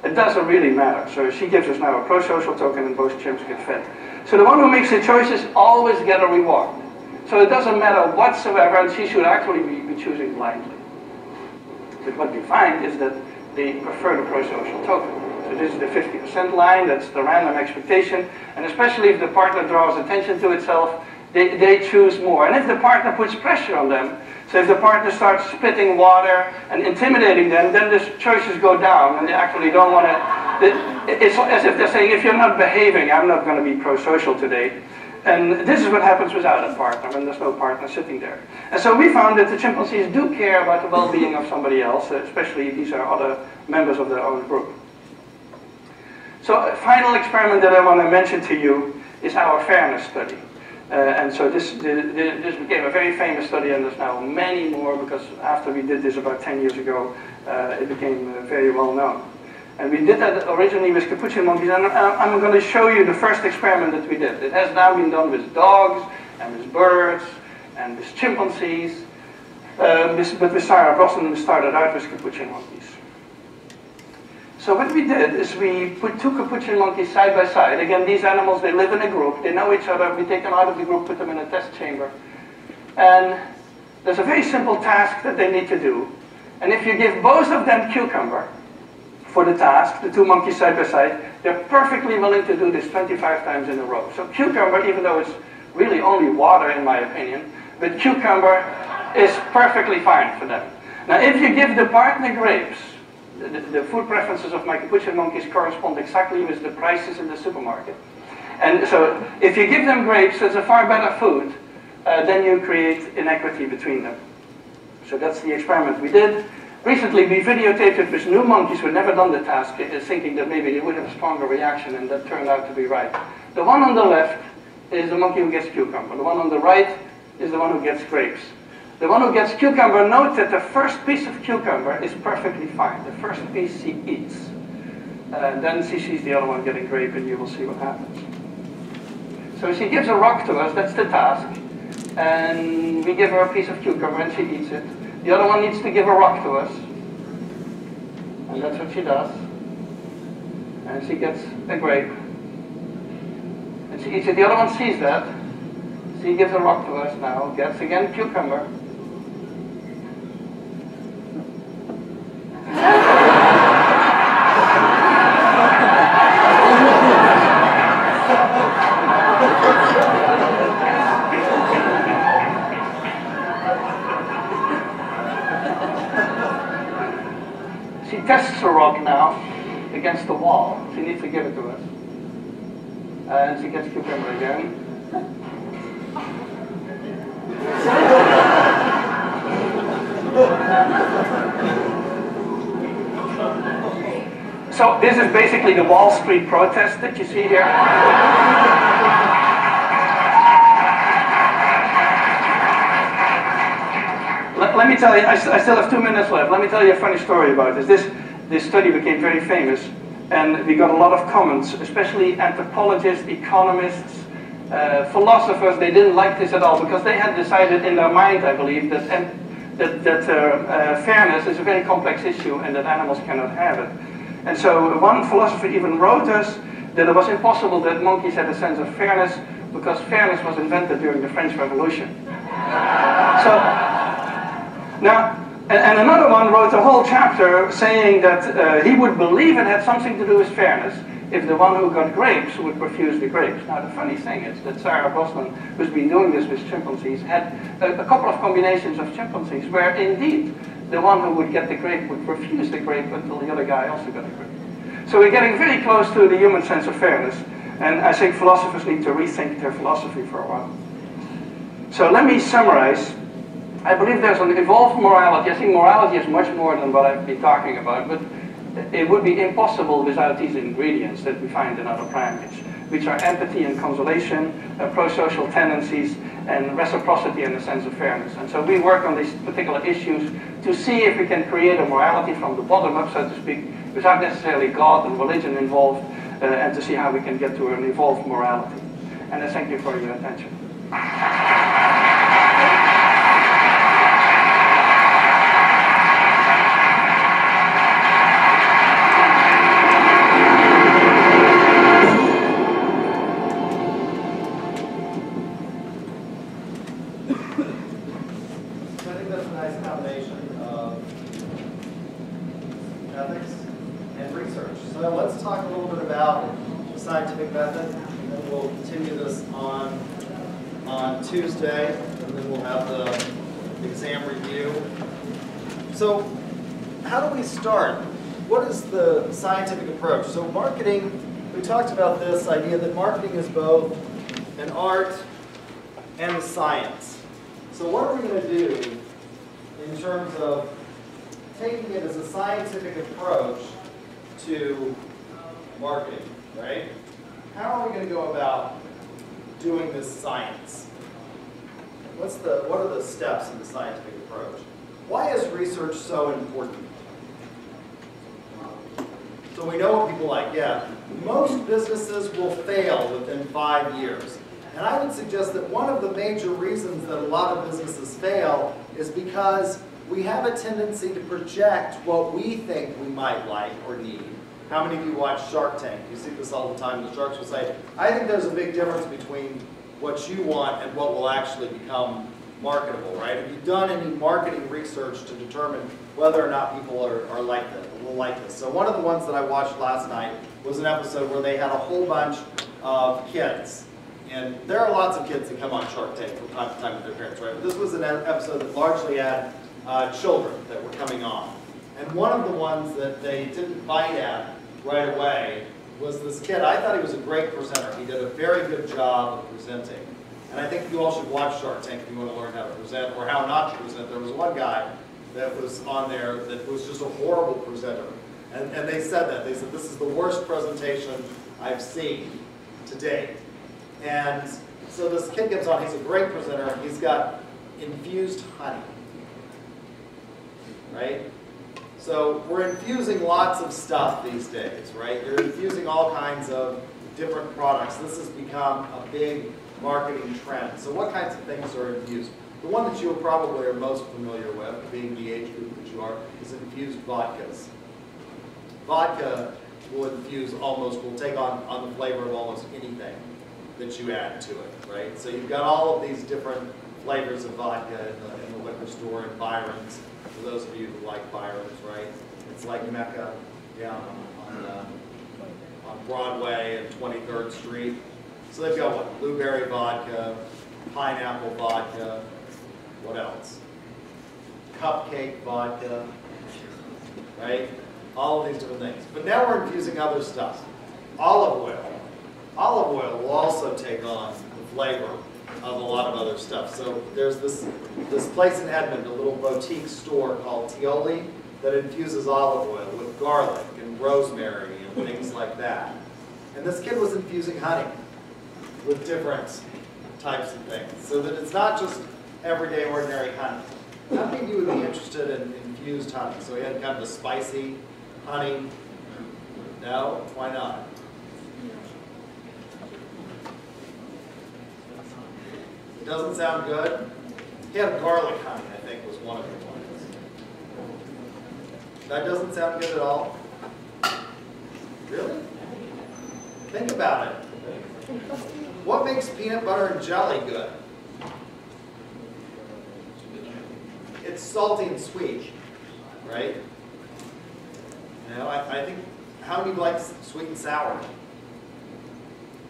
it doesn't really matter. So she gives us now a pro-social token and both chimps get fed. So the one who makes the choices always get a reward. So it doesn't matter whatsoever, and she should actually be choosing blindly. But what we find is that they prefer the pro-social token. So this is the 50% line, that's the random expectation, and especially if the partner draws attention to itself, they choose more. And if the partner puts pressure on them, so if the partner starts spitting water and intimidating them, then the choices go down, and they actually don't want to, it's as if they're saying, if you're not behaving, I'm not going to be pro-social today. And this is what happens without a partner, when there's no partner sitting there. And so we found that the chimpanzees do care about the well-being of somebody else, especially if these are other members of their own group. So a final experiment that I want to mention to you is our fairness study. And so this became a very famous study, and there's now many more, because after we did this about 10 years ago, it became very well known. And we did that originally with capuchin monkeys, and I'm going to show you the first experiment that we did. It has now been done with dogs, and with birds, and with chimpanzees, but with Sarah Brosnan we started out with capuchin monkeys. So what we did is we put two capuchin monkeys side by side. Again, these animals, they live in a group, they know each other. We take them out of the group, put them in a test chamber. And there's a very simple task that they need to do. And if you give both of them cucumber for the task, the two monkeys side by side, they're perfectly willing to do this 25 times in a row. So cucumber, even though it's really only water in my opinion, but cucumber is perfectly fine for them. Now if you give the partner grapes, the food preferences of my capuchin monkeys correspond exactly with the prices in the supermarket. And so if you give them grapes, it's a far better food, then you create inequity between them. So that's the experiment we did. Recently we videotaped it with new monkeys who had never done the task, thinking that maybe they would have a stronger reaction, and that turned out to be right. The one on the left is the monkey who gets cucumber. The one on the right is the one who gets grapes. The one who gets cucumber, note that the first piece of cucumber is perfectly fine. The first piece she eats. Then she sees the other one getting grape, and you will see what happens. So she gives a rock to us, that's the task. And we give her a piece of cucumber and she eats it. The other one needs to give a rock to us. And that's what she does. And she gets a grape. And she eats it. The other one sees that. She gives a rock to us now, gets again cucumber. She tests the rock now against the wall. She needs to give it to us. And she gets cucumber again. So this is basically the Wall Street protest that you see here. let me tell you, I still have 2 minutes left. Let me tell you a funny story about this. This study became very famous, and we got a lot of comments, especially anthropologists, economists, philosophers. They didn't like this at all because they had decided in their mind, I believe, that fairness is a very complex issue and that animals cannot have it. And so one philosopher even wrote us that it was impossible that monkeys had a sense of fairness because fairness was invented during the French Revolution. So, now, and another one wrote a whole chapter saying that he would believe it had something to do with fairness if the one who got grapes would refuse the grapes. Now, the funny thing is that Sarah Brosnan, who's been doing this with chimpanzees, had a couple of combinations of chimpanzees where indeed the one who would get the grape would refuse the grape until the other guy also got the grape. So we're getting very close to the human sense of fairness, and I think philosophers need to rethink their philosophy for a while. So let me summarize. I believe there's an evolved morality. I think morality is much more than what I've been talking about, but it would be impossible without these ingredients that we find in other primates, which are empathy and consolation, pro-social tendencies, and reciprocity and a sense of fairness. And so we work on these particular issues to see if we can create a morality from the bottom up, so to speak, without necessarily God and religion involved, and to see how we can get to an evolved morality. And I thank you for your attention. Tuesday, and then we'll have the exam review. So, how do we start? What is the scientific approach? So marketing, we talked about this idea that marketing is both an art and a science. So what are we going to do in terms of taking it as a scientific approach to marketing, right? How are we going to go about doing this science? What are the steps in the scientific approach? Why is research so important? So we know what people like. Yeah, most businesses will fail within 5 years. And I would suggest that one of the major reasons that a lot of businesses fail is because we have a tendency to project what we think we might like or need. How many of you watch Shark Tank? You see this all the time. The sharks will say, I think there's a big difference between what you want and what will actually become marketable, right? Have you done any marketing research to determine whether or not people are like this, will like this? So one of the ones that I watched last night was an episode where they had a whole bunch of kids. And there are lots of kids that come on Shark Tank from time to time with their parents, right? But this was an episode that largely had children that were coming on. And one of the ones that they didn't bite at right away was this kid. I thought he was a great presenter. He did a very good job of presenting. And I think you all should watch Shark Tank if you want to learn how to present or how not to present. There was one guy that was on there that was just a horrible presenter. And they said that. They said, this is the worst presentation I've seen to date. And so this kid comes on. He's a great presenter. He's got infused honey, right? So we're infusing lots of stuff these days, right? You're infusing all kinds of different products. This has become a big marketing trend. So what kinds of things are infused? The one that you probably are most familiar with, being the age group that you are, is infused vodkas. Vodka will take on the flavor of almost anything that you add to it, right? So you've got all of these different flavors of vodka in the liquor store and Byron's. For those of you who like Byron's, right? It's like Mecca down on Broadway and 23rd Street. So they've got what? Blueberry vodka, pineapple vodka, what else? Cupcake vodka, right? All of these different things. But now we're infusing other stuff. Olive oil. Olive oil will also take on the flavor of a lot of other stuff. So there's this place in Edmond, a little boutique store called Tioli, that infuses olive oil with garlic and rosemary and things like that. And this kid was infusing honey with different types of things, so that it's not just everyday ordinary honey. How many of you would be interested in infused honey? So we had kind of a spicy honey. No? Why not? It doesn't sound good? He had garlic honey, I think, was one of the ones. That doesn't sound good at all? Really? Think about it. What makes peanut butter and jelly good? It's salty and sweet, right? You know, I think, how many like sweet and sour?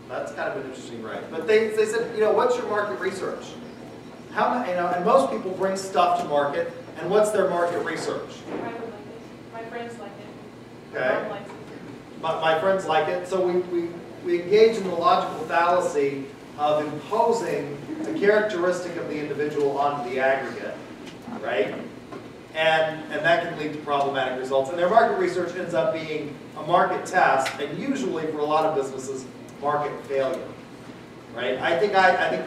That's kind of an interesting right. But they said, you know, what's your market research? How, you know, and most people bring stuff to market, and what's their market research? I would like it. My friends like it. Okay. My mom likes it. My friends like it. So we engage in the logical fallacy of imposing a characteristic of the individual onto the aggregate, right? And that can lead to problematic results. And their market research ends up being a market test, and usually for a lot of businesses, market failure, right? I think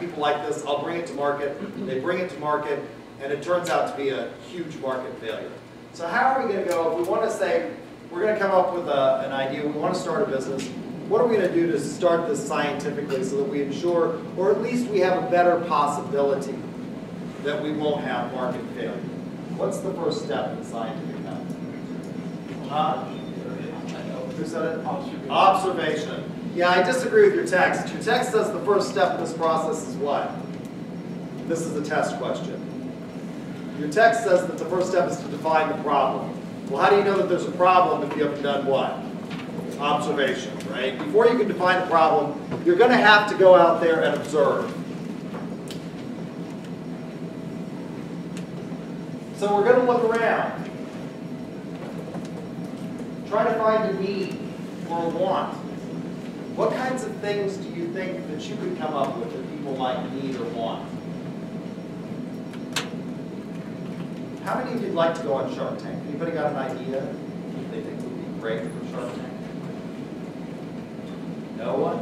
people like this. I'll bring it to market. They bring it to market, and it turns out to be a huge market failure. So how are we going to go? If we want to say we're going to come up with an idea, we want to start a business, what are we going to do to start this scientifically so that we ensure, or at least we have a better possibility that we won't have market failure? What's the first step in scientific method? Who said it? Observation. Yeah, I disagree with your text. Your text says the first step in this process is what? This is a test question. Your text says that the first step is to define the problem. Well, how do you know that there's a problem if you haven't done what? Observation, right? Before you can define a problem, you're going to have to go out there and observe. So we're going to look around. Try to find a need or a want. What kinds of things do you think that you could come up with that people might need or want? How many of you would like to go on Shark Tank? Anybody got an idea they think would be great for Shark Tank? No one?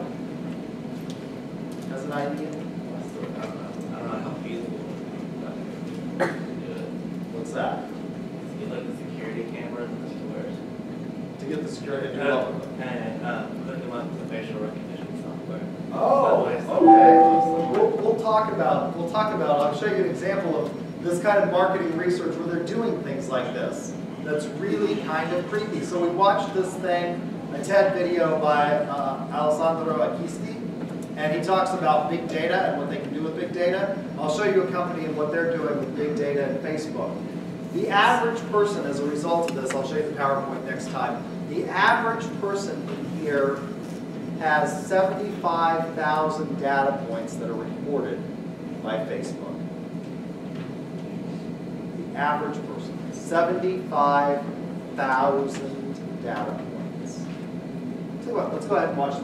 Has an idea? I don't know how feasible it is. What's that? To get like the security cameras in the stores. To get the security to do what with them? And put them on the facial recognition software. Oh, okay. We'll talk about. I'll show you an example of this kind of marketing research where they're doing things like this. That's really kind of creepy. So we watched this thing, a TED video by Alessandro Acquisti, and he talks about big data and what they can do with big data. I'll show you a company and what they're doing with big data and Facebook. The average person, as a result of this, I'll show you the PowerPoint next time. The average person in here has 75,000 data points that are reported by Facebook. The average person, 75,000 data points. Tell you what, let's go ahead and watch the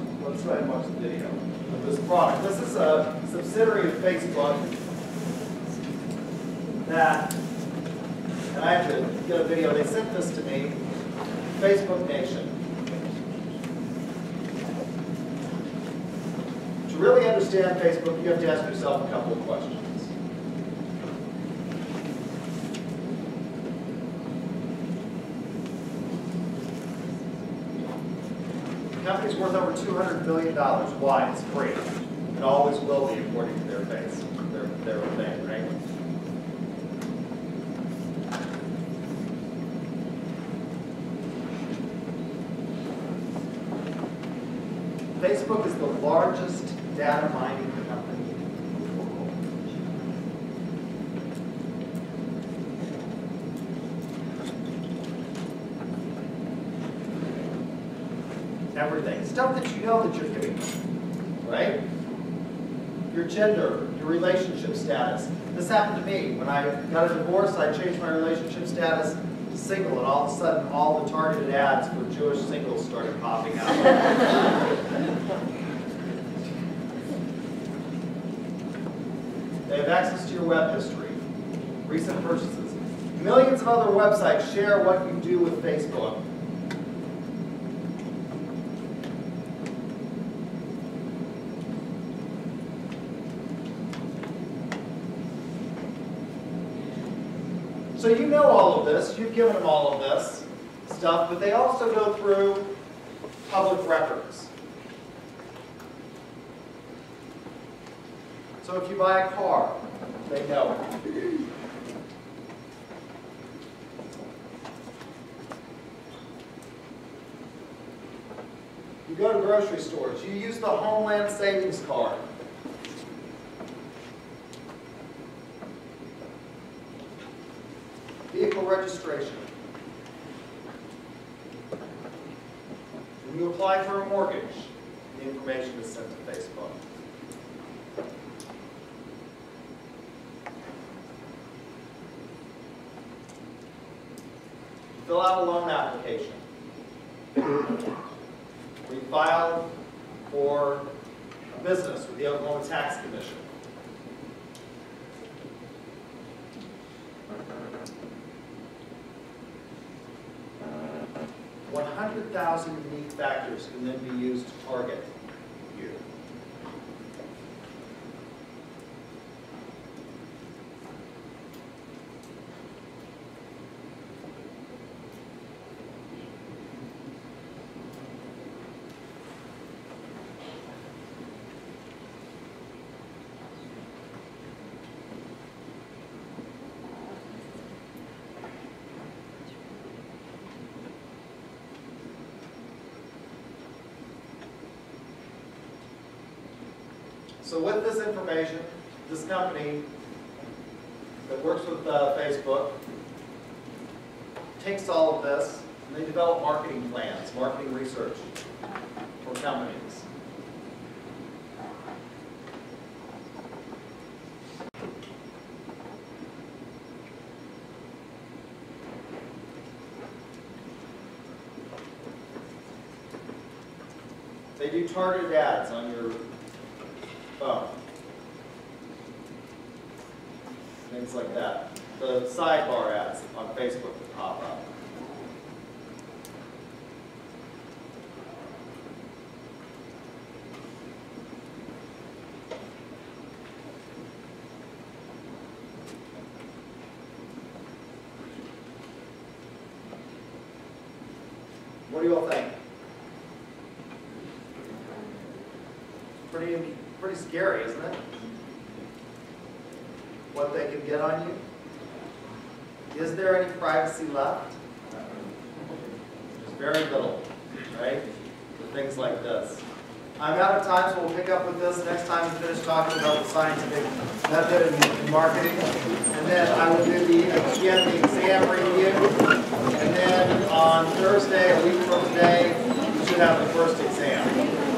video of this product. This is a subsidiary of Facebook that, and I have to get a video. They sent this to me. Facebook Nation. To really understand Facebook, you have to ask yourself a couple of questions. The company's worth over $200 billion. Why? It's free. It always will be, according to their base, their thing, right? Facebook is the largest data mining company in the world. Everything. Stuff that you know that you're giving them, right? Your gender, your relationship status. This happened to me. When I got a divorce, I changed my relationship status to single, and all of a sudden, all the targeted ads for Jewish singles started popping out. They have access to your web history, recent purchases. Millions of other websites share what you do with Facebook. So you know all of this, you've given them all of this stuff, but they also go through public records. So if you buy a car, they know it. You go to grocery stores, you use the Homeland Savings Card. Vehicle registration. When you apply for a mortgage, the information is sent to Facebook. You fill out a loan application. We filed for a business with the Oklahoma Tax Commission. $100,000 unique factors can then be used to target you. So with this information, this company that works with Facebook takes all of this and they develop marketing plans, marketing research for companies. They do targeted ads on your phone. Things like that. The sidebar ads on Facebook that pop up. What do you all think? Pretty scary, isn't it? What they can get on you. Is there any privacy left? There's very little, right? For things like this. I'm out of time, so we'll pick up with this next time we finish talking about the scientific method in marketing. And then I will do the exam review. And then on Thursday, a week from today, we should have the first exam.